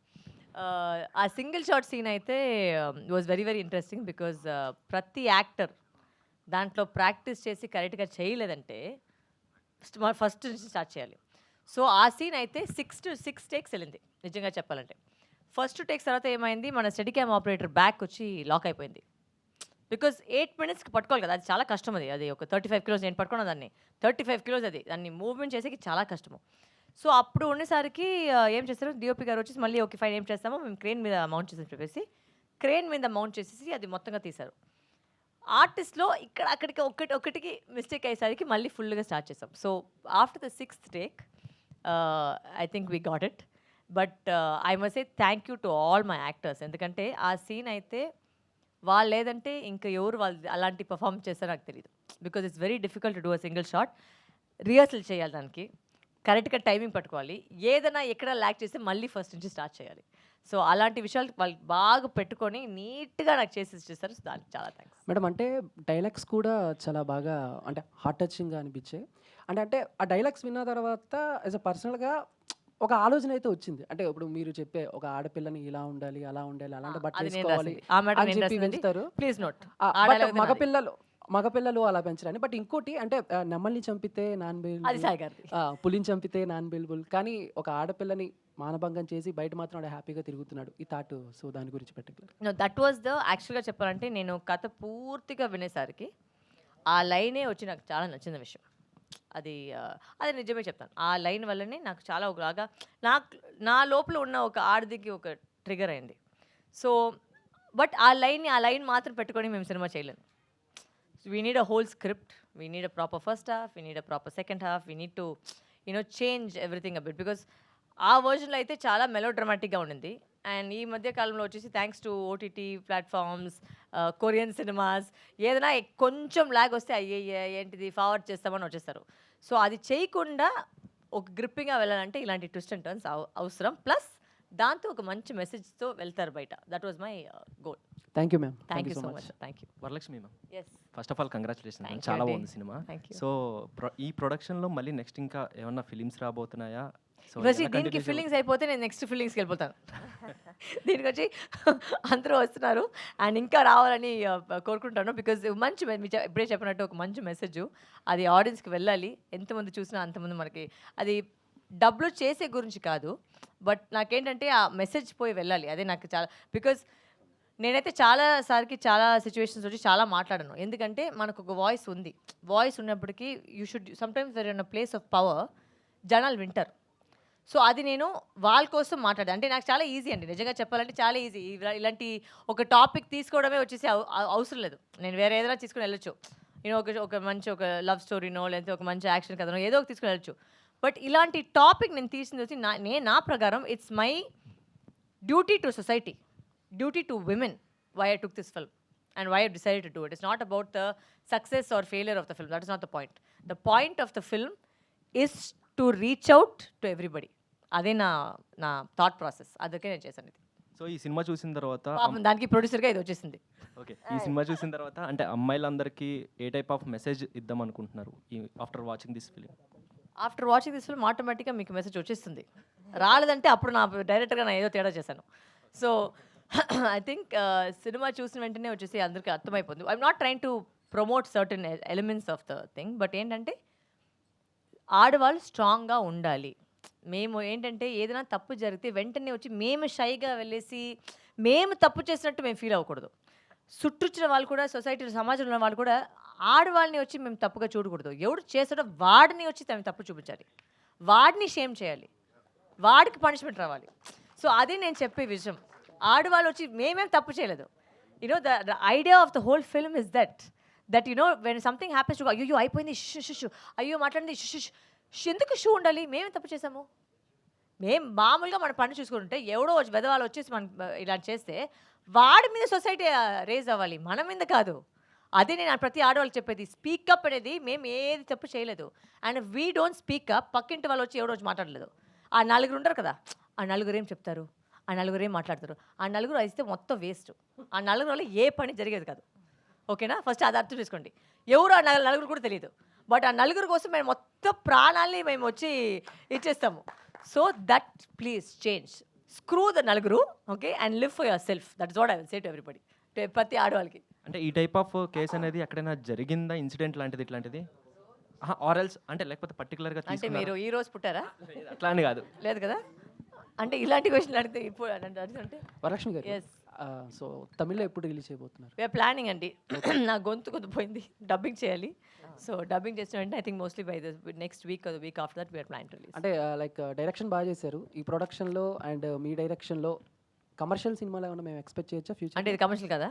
ఆ సింగిల్ షాట్ సీన్ అయితే was very very interesting, because ప్రతి యాక్టర్ దాంట్లో ప్రాక్టీస్ చేసి కరెక్ట్గా చేయలేదంటే ఫస్ట్ నుంచి స్టార్ట్ చేయాలి. సో ఆ సీన్ అయితే 6 takes వెళ్ళింది నిజంగా చెప్పాలంటే. ఫస్ట్ టేక్స్ తర్వాత ఏమైంది, మన స్టడీ క్యామ్ ఆపరేటర్ బ్యాక్ వచ్చి లాక్ అయిపోయింది. బికాజ్ 8 minutesకి పట్టుకోవాలి కదా, అది చాలా కష్టం. అది ఒక 35 kilos నేను పట్టుకున్న దాన్ని, 35 kilos అది, దాన్ని మూవ్మెంట్ చేసేకి చాలా కష్టము. సో అప్పుడు ఉండేసరికి ఏం చేస్తారు, డిఓపి గారు వచ్చేసి మళ్ళీ ఓకే ఫైన్ ఏం చేస్తామో మేము క్రేన్ మీద మౌంట్ చేసి చెప్పేసి క్రేన్ మీద మౌంట్ చేసేసి అది మొత్తంగా తీశారు. ఆర్టిస్ట్లో ఇక్కడ అక్కడికి ఒకటికి మిస్టేక్ అయ్యేసరికి మళ్ళీ ఫుల్గా స్టార్ట్ చేసాం. So after the 6th take I think we got it. But I must say thank you to all my actors, ఎందుకంటే ఆ సీన్ అయితే వాళ్ళు లేదంటే ఇంకా ఎవరు వాళ్ళు అలాంటి పర్ఫామ్ చేస్తారో నాకు తెలియదు. Because it's very difficult to do a single shot. Rehearsal చేయాలి, దానికి కరెక్ట్గా టైమింగ్ పట్టుకోవాలి, ఏదైనా ఎక్కడ ల్యాక్ చేస్తే మళ్ళీ ఫస్ట్ నుంచి స్టార్ట్ చేయాలి. సో అలాంటి విషయాలు వాళ్ళు బాగా పెట్టుకొని నీట్గా నాకు చేసి ఇచ్చేస్తారు. సో దానికి చాలా థ్యాంక్స్ మేడం. అంటే డైలాగ్స్ కూడా చాలా బాగా అంటే హార్ట్ టచింగ్గా అనిపించాయి. అంటే ఆ డైలాగ్స్ విన్న తర్వాత యాజ్ అ పర్సనల్గా ఒక ఆలోచన అయితే వచ్చింది. అంటే ఇప్పుడు మీరు చెప్పే ఒక ఆడపిల్లని ఇలా ఉండాలి, అలా ఉండాలి, అలాంటి బట్టలు అది నేను వేసుకోవాలి రాసింది. ఆ మాట అని నేను చెప్పి రాసింది. పెంచుతారు. Please note. మగపిల్లలు అలా పెంచరని. బట్ ఇంకోటి అంటే నెమ్మల్ని చంపితే నాన్ అది బెయిల్, సాయి గారిది. పులిని చంపితే నాన్ బెయిలబుల్, కానీ ఒక ఆడపిల్లని మానభంగం చేసి బయట మాత్రం ఆడ హ్యాపీగా తిరుగుతున్నాడు ఈ థాట్. సో దాని గురించి పర్టికులర్ దట్ వాజ్ ద యాక్చువల్గా చెప్పాలంటే నేను కథ పూర్తిగా వినేసరికి ఆ లైనే వచ్చి నాకు చాలా నచ్చిన విషయం. అది నిజమే చెప్తాను. ఆ లైన్ వల్లనే నాకు చాలా ఒకలాగా నా లోపల ఉన్న ఒక ఆడదికి ఒక ట్రిగర్ అయింది. సో బట్ ఆ లైన్ మాత్రం పెట్టుకొని మేము సినిమా చేయలేము. We need a whole script, we need a proper first half, we need a proper second half, we need to change everything a bit, because ఆ వర్జన్లో అయితే చాలా మెలో డ్రామాటిక్గా ఉండింది. అండ్ ఈ మధ్య కాలంలో వచ్చేసి thanks to OTT platforms, Korean cinemas, ఏదైనా కొంచెం ల్యాగ్ వస్తే అయ్యే ఏంటిది ఫార్వర్డ్ చేస్తామని వచ్చేస్తారు. సో అది చేయకుండా ఒక గ్రిప్పింగ్గా వెళ్ళాలంటే ఇలాంటి ట్విస్ట్ అండ్ టర్న్స్ అవసరం. ప్లస్ దాంతో ఒక మంచి మెసేజ్తో వెళ్తారు బయట. That was my goal. Thank you ma'am. Thank you so much. Thank you. Varalakshmi ma'am, yes, first of all congratulation, Thank you చాలా అండి. బాగుంది సినిమా. Thank you. సో ఈ ప్రొడక్షన్లో మళ్ళీ నెక్స్ట్ ఇంకా ఏమన్నా ఫిలిమ్స్ రాబోతున్నాయా? సో దీనికి ఫీలింగ్స్ అయిపోతే నేను నెక్స్ట్ ఫీలింగ్స్కి వెళ్ళిపోతాను. దీనికి వచ్చి అందరూ వస్తున్నారు అండ్ ఇంకా రావాలని కోరుకుంటాను. బికాజ్ మంచి ఇప్పుడే చెప్పినట్టు ఒక మంచి మెసేజ్ అది ఆడియన్స్కి వెళ్ళాలి. ఎంతమంది చూసినా అంతమంది మనకి అది డబ్బులు చేసే గురించి కాదు, బట్ నాకేంటంటే ఆ మెసేజ్ పోయి వెళ్ళాలి. అదే నాకు చాలా, బికాజ్ నేనైతే చాలాసార్లు చాలా సిచ్యువేషన్స్ వచ్చి చాలా మాట్లాడాను. ఎందుకంటే మనకు ఒక వాయిస్ ఉంది. వాయిస్ ఉన్నప్పటికీ you should sometimes there in a place of power, జనాలు వింటారు. సో అది నేను వాళ్ళ కోసం మాట్లాడాను. అంటే నాకు చాలా ఈజీ అండి, నిజంగా చెప్పాలంటే చాలా ఈజీ. ఇలాంటి ఒక టాపిక్ తీసుకోవడమే వచ్చేసి అవసరం లేదు. నేను వేరే ఏదైనా తీసుకుని వెళ్ళొచ్చు. నేను ఒక మంచి ఒక లవ్ స్టోరీనో లేకపోతే ఒక మంచి యాక్షన్ కథనో ఏదో ఒక తీసుకుని వెళ్ళొచ్చు. బట్ ఇలాంటి టాపిక్ నేను తీసింది వచ్చి నా ప్రకారం it's my duty to society, duty to women, why I took this film and why I decided to do it. It's not about the success or failure of the film. That is not the point. The point of the film is to reach out to everybody. అదే నా thought process. అదొకే నేను చేశాను ఇది. So ఈ cinema చూసిన తర్వాత పాపం దానికి ప్రొడ్యూసర్గా ఇది వచ్చేసింది. ఓకే, ఈ సినిమా చూసిన తర్వాత అంటే అమ్మాయిలందరికీ ఏ టైప్ ఆఫ్ మెసేజ్ ఇద్దాం అనుకుంటున్నారు after watching this film? After watching this film ఆటోమేటిక్గా మీకు మెసేజ్ వచ్చేస్తుంది. రాలేదంటే అప్పుడు నా డైరెక్టర్గా నేను ఏదో తేడా చేశాను. సో ఐ థింక్ సినిమా చూసిన వెంటనే వచ్చేసి అందరికీ అర్థమైపోతుంది. I'm not train to promote certain elements of the thing, but ఏంటంటే ఆడవాళ్ళు స్ట్రాంగ్గా ఉండాలి. మేము ఏంటంటే ఏదైనా తప్పు జరిగితే వెంటనే వచ్చి మేము షైగా వెళ్ళేసి మేము తప్పు చేసినట్టు మేము ఫీల్ అవ్వకూడదు. చుట్టూచ్చిన వాళ్ళు కూడా, సొసైటీలో సమాజంలో ఉన్న వాళ్ళు కూడా ఆడవాళ్ళని వచ్చి మేము తప్పుగా చూడకూడదు. ఎవడు చేసాడో వాడిని వచ్చి తప్పు చూపించాలి, వాడిని షేమ్ చేయాలి, వాడికి పనిష్మెంట్ రావాలి. సో అది నేను చెప్పే విషయం. ఆడవాళ్ళు వచ్చి మేమేం తప్పు చేయలేదు. You know the idea of the whole film is that you know when something happens to అయ్యో అయిపోయింది షు అయ్యో మాట్లాడింది షు ఎందుకు షూ ఉండాలి? మేమేం తప్పు చేసాము? మేము మామూలుగా మన పని చూసుకుంటుంటే ఎవడో వచ్చి వెదవాళ్ళు వచ్చేసి మన ఇలా చేస్తే వాడి మీద సొసైటీ రేజ్ అవ్వాలి, మన మీద కాదు. అదే నేను ప్రతి ఆడవాళ్ళు చెప్పేది. స్పీకప్ అనేది మేము ఏది తప్పు చేయలేదు. And we don't speak up. పక్కింటి వాళ్ళు వచ్చి ఎవడో వచ్చి మాట్లాడలేదు. ఆ నలుగురు ఉంటారు కదా, ఆ నలుగురు ఏం చెప్తారు, ఆ నలుగురు ఏం మాట్లాడతారు, ఆ నలుగురు అయితే మొత్తం వేస్ట్. ఆ నలుగురు వల్ల ఏ పని జరిగేది కాదు. ఓకేనా? ఫస్ట్ అది అర్థం చేసుకోండి. ఎవరు ఆ నలుగురు కూడా తెలియదు. బట్ ఆ నలుగురు కోసం మేము మొత్తం ప్రాణాలని మేము వచ్చి ఇచ్చేస్తాము. So that please change, screw the నలుగురు, okay, and live for yourself. That is what I will say to everybody, ప్రతి ఆడవాళ్ళకి. అంటే ఈ టైప్ ఆఫ్ కేసు అనేది ఎక్కడైనా జరిగిందా, ఇన్సిడెంట్ లాంటిది ఇట్లాంటిది? ఆర్ఎల్స్ అంటే లేకపోతే పర్టికులర్గా అంటే మీరు ఈ రోజు పుట్టారా? అట్లా అని కాదు. లేదు కదా. అంటే ఇలాంటి క్వశ్చన్ అడిగితే ఇప్పుడు అంటే వరలక్ష్మి గారు, ఎస్. సో తమిళ్లో ఎప్పుడు రిలీజ్ చేయబోతున్నారు? వీఆర్ ప్లానింగ్ అండి. నా గొంతు కొద్ది పోయింది, డబ్బింగ్ చేయాలి. సో డబ్బింగ్ చేసిన వెంటనే I think mostly by the next week or the week after that we're plan to release. అంటే లైక్ డైరెక్షన్ బాగా చేశారు ఈ ప్రొడక్షన్లో, అండ్ మీ డైరెక్షన్లో కమర్షియల్ సినిమాలు ఏమైనా మేము ఎక్స్పెక్ట్ చేయొచ్చా ఫ్యూచర్? అంటే ఇది కమర్షియల్ కదా?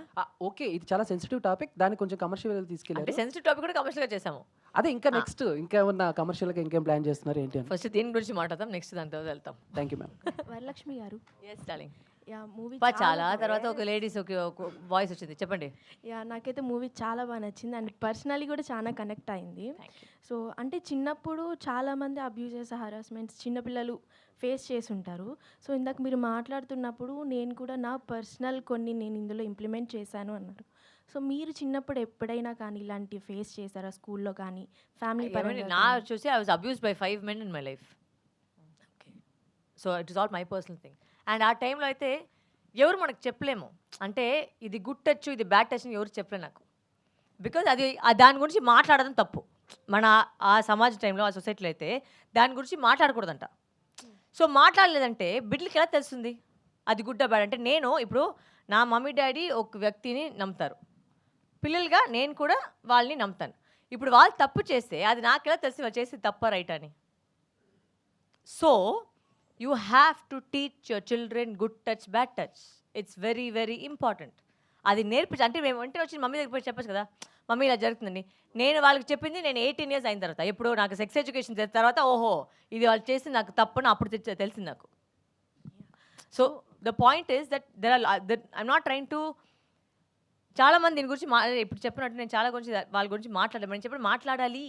ఓకే, ఇది చాలా సెన్సిటివ్ టాపిక్, దాన్ని కొంచెం కమర్షియల్ అంటే తీసుకెళ్ళారు. సెన్సిటివ్ టాపిక్ కూడా కమర్షియల్గా చేసాము. అదే ఇంకా నెక్స్ట్ ఇంకా ఏమన్నా కమర్షియల్గా ఇంకేం ప్లాన్ చేస్తున్నారు ఏంటి అని? ఫస్ట్ దీని గురించి మాట్లాడతాం, నెక్స్ట్ దాని తర్వాత వెళ్తాం. Thank you ma'am. వరలక్ష్మి గారు, ఎస్ డార్లింగ్. యా మూవీ చాలా తర్వాత ఒక లేడీస్ ఒక వాయిస్ వచ్చింది, చెప్పండి. యా నాకైతే మూవీ చాలా బాగా నచ్చింది అండ్ పర్సనలీ కూడా చాలా కనెక్ట్ అయింది. సో అంటే చిన్నప్పుడు చాలామంది అబ్యూజెస్, హరాస్మెంట్స్ చిన్నపిల్లలు ఫేస్ చేసి ఉంటారు. సో ఇందాక మీరు మాట్లాడుతున్నప్పుడు నేను కూడా నా పర్సనల్ కొన్ని నేను ఇందులో ఇంప్లిమెంట్ చేశాను అన్నారు. సో మీరు చిన్నప్పుడు ఎప్పుడైనా కానీ ఇలాంటి ఫేస్ చేశారా, స్కూల్లో కానీ ఫ్యామిలీ పరంగా? నా చూసి I was abused by 5 men in my life. So it is all my personal thing. And ఆ టైంలో అయితే ఎవరు మనకు చెప్పలేము. అంటే ఇది గుడ్ టచ్, ఇది బ్యాడ్ టచ్ అని ఎవరు చెప్పలేము నాకు. బికాజ్ అది దాని గురించి మాట్లాడడం తప్పు. మన ఆ సమాజ టైంలో, ఆ సొసైటీలో అయితే దాని గురించి మాట్లాడకూడదంట. సో మాట్లాడలేదంటే బిడ్డలకి ఎలా తెలుస్తుంది అది గుడ్ బ్యాడ్? అంటే నేను ఇప్పుడు నా మమ్మీ డాడీ ఒక వ్యక్తిని నమ్ముతారు, పిల్లలుగా నేను కూడా వాళ్ళని నమ్ముతాను. ఇప్పుడు వాళ్ళు తప్పు చేస్తే అది నాకు ఎలా తెలిసి వాళ్ళు చేసి తప్ప రైట్ అని? So you have to teach your children good touch, bad touch. It's very very important. అది నేర్పించి, అంటే మేము వెంటనే వచ్చి మమ్మీ దగ్గర పోయి చెప్పచ్చు కదా, మమ్మీ ఇలా జరుగుతుందండి. నేను వాళ్ళకి చెప్పింది నేను 18 years అయిన తర్వాత, ఎప్పుడు నాకు సెక్స్ ఎడ్యుకేషన్ చేసిన తర్వాత, ఓహో ఇది వాళ్ళు చేసి నాకు తప్పని అప్పుడు తెలిసింది నాకు. So the point is that I'm not train to, చాలామంది దీని గురించి ఇప్పుడు చెప్పినట్టు నేను చాలా గురించి వాళ్ళ గురించి మాట్లాడమని చెప్పి మాట్లాడాలి.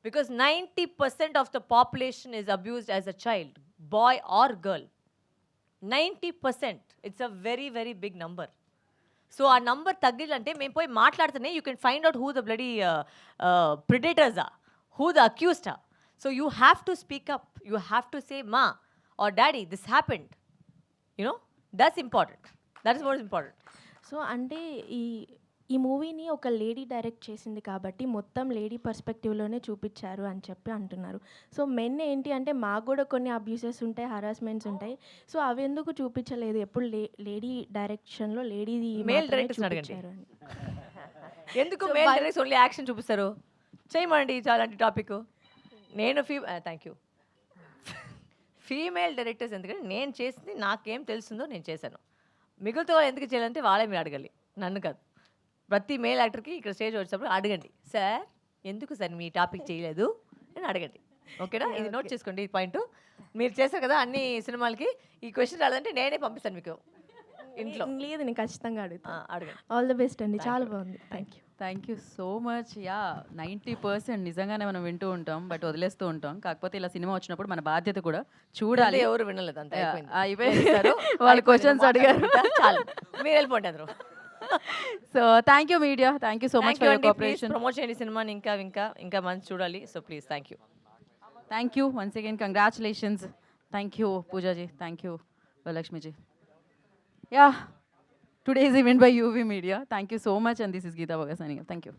Because 90% of the population is abused as a child, boy or girl. 90%. It's a very very big number. So ఆ నంబర్ తగ్గిలంటే మేము పోయి మాట్లాడుతూనే you can find out who the bloody predators are, who the accused are. So you have to speak up, you have to say ma or daddy this happened, you know that's important, that is most important. So అంటే ఈ మూవీని ఒక lady direct చేసింది కాబట్టి మొత్తం lady పర్స్పెక్టివ్లోనే చూపించారు అని చెప్పి అంటున్నారు. సో మెన్ ఏంటి అంటే మాకు కూడా కొన్ని అబ్యూసెస్ ఉంటాయి, హరాస్మెంట్స్ ఉంటాయి. సో అవి ఎందుకు చూపించలేదు? ఎప్పుడు లేడీ డైరెక్షన్లో లేడీ మేల్ డైరెక్టర్స్ అడగండి ఎందుకు మేల్ డైరెక్టర్స్ ఓన్లీ యాక్షన్ చూపిస్తారు? చేయమండి చాలా టాపిక్. నేను థ్యాంక్ యూ. ఫీమేల్ డైరెక్టర్స్ ఎందుకంటే నేను చేసింది నాకేం తెలుస్తుందో నేను చేశాను. మిగులుతో వాళ్ళు ఎందుకు చేయాలంటే వాళ్ళే మీరు అడగాలి, నన్ను కాదు. ప్రతి మేల్ యాక్టర్కి ఇక్కడ స్టేజ్ వచ్చేటప్పుడు అడగండి, సార్ ఎందుకు సార్ మీ టాపిక్ చేయలేదు అని అడగండి. ఓకేనా? ఇది నోట్ చేసుకోండి, ఈ పాయింట్. మీరు చేశారు కదా అన్ని సినిమాలకి, ఈ క్వశ్చన్ రాదంటే నేనే పంపిస్తాను మీకు ఇంట్లో. లేదు, నేను ఖచ్చితంగా అడుగుతాను. అడగండి. ఆల్ ద బెస్ట్ అండి, చాలా బాగుంది. Thank you so much. Yeah 90% నిజంగానే మనం వింటూ ఉంటాం, బట్ వదిలేస్తూ ఉంటాం. కాకపోతే ఇలా సినిమా వచ్చినప్పుడు మన బాధ్యత కూడా చూడాలి. ఎవరు వినలేదు, అంత అయిపోయింది. వాళ్ళు క్వశ్చన్స్ అడిగారు, చాలు, మీరు వెళ్ళిపోండి అందరూ. So thank you media, thank you so much for your cooperation. Promote చేయండి సినిమాని, ఇంకా ఇంకా ఇంకా మంచి చూడాలి. So please, thank you. Thank you once again, congratulations. Thank you Pooja ji, thank you Varalakshmi ji. Yeah, today's event by UV Media. Thank you so much, and this is Geeta Bhagat signing off. Thank you.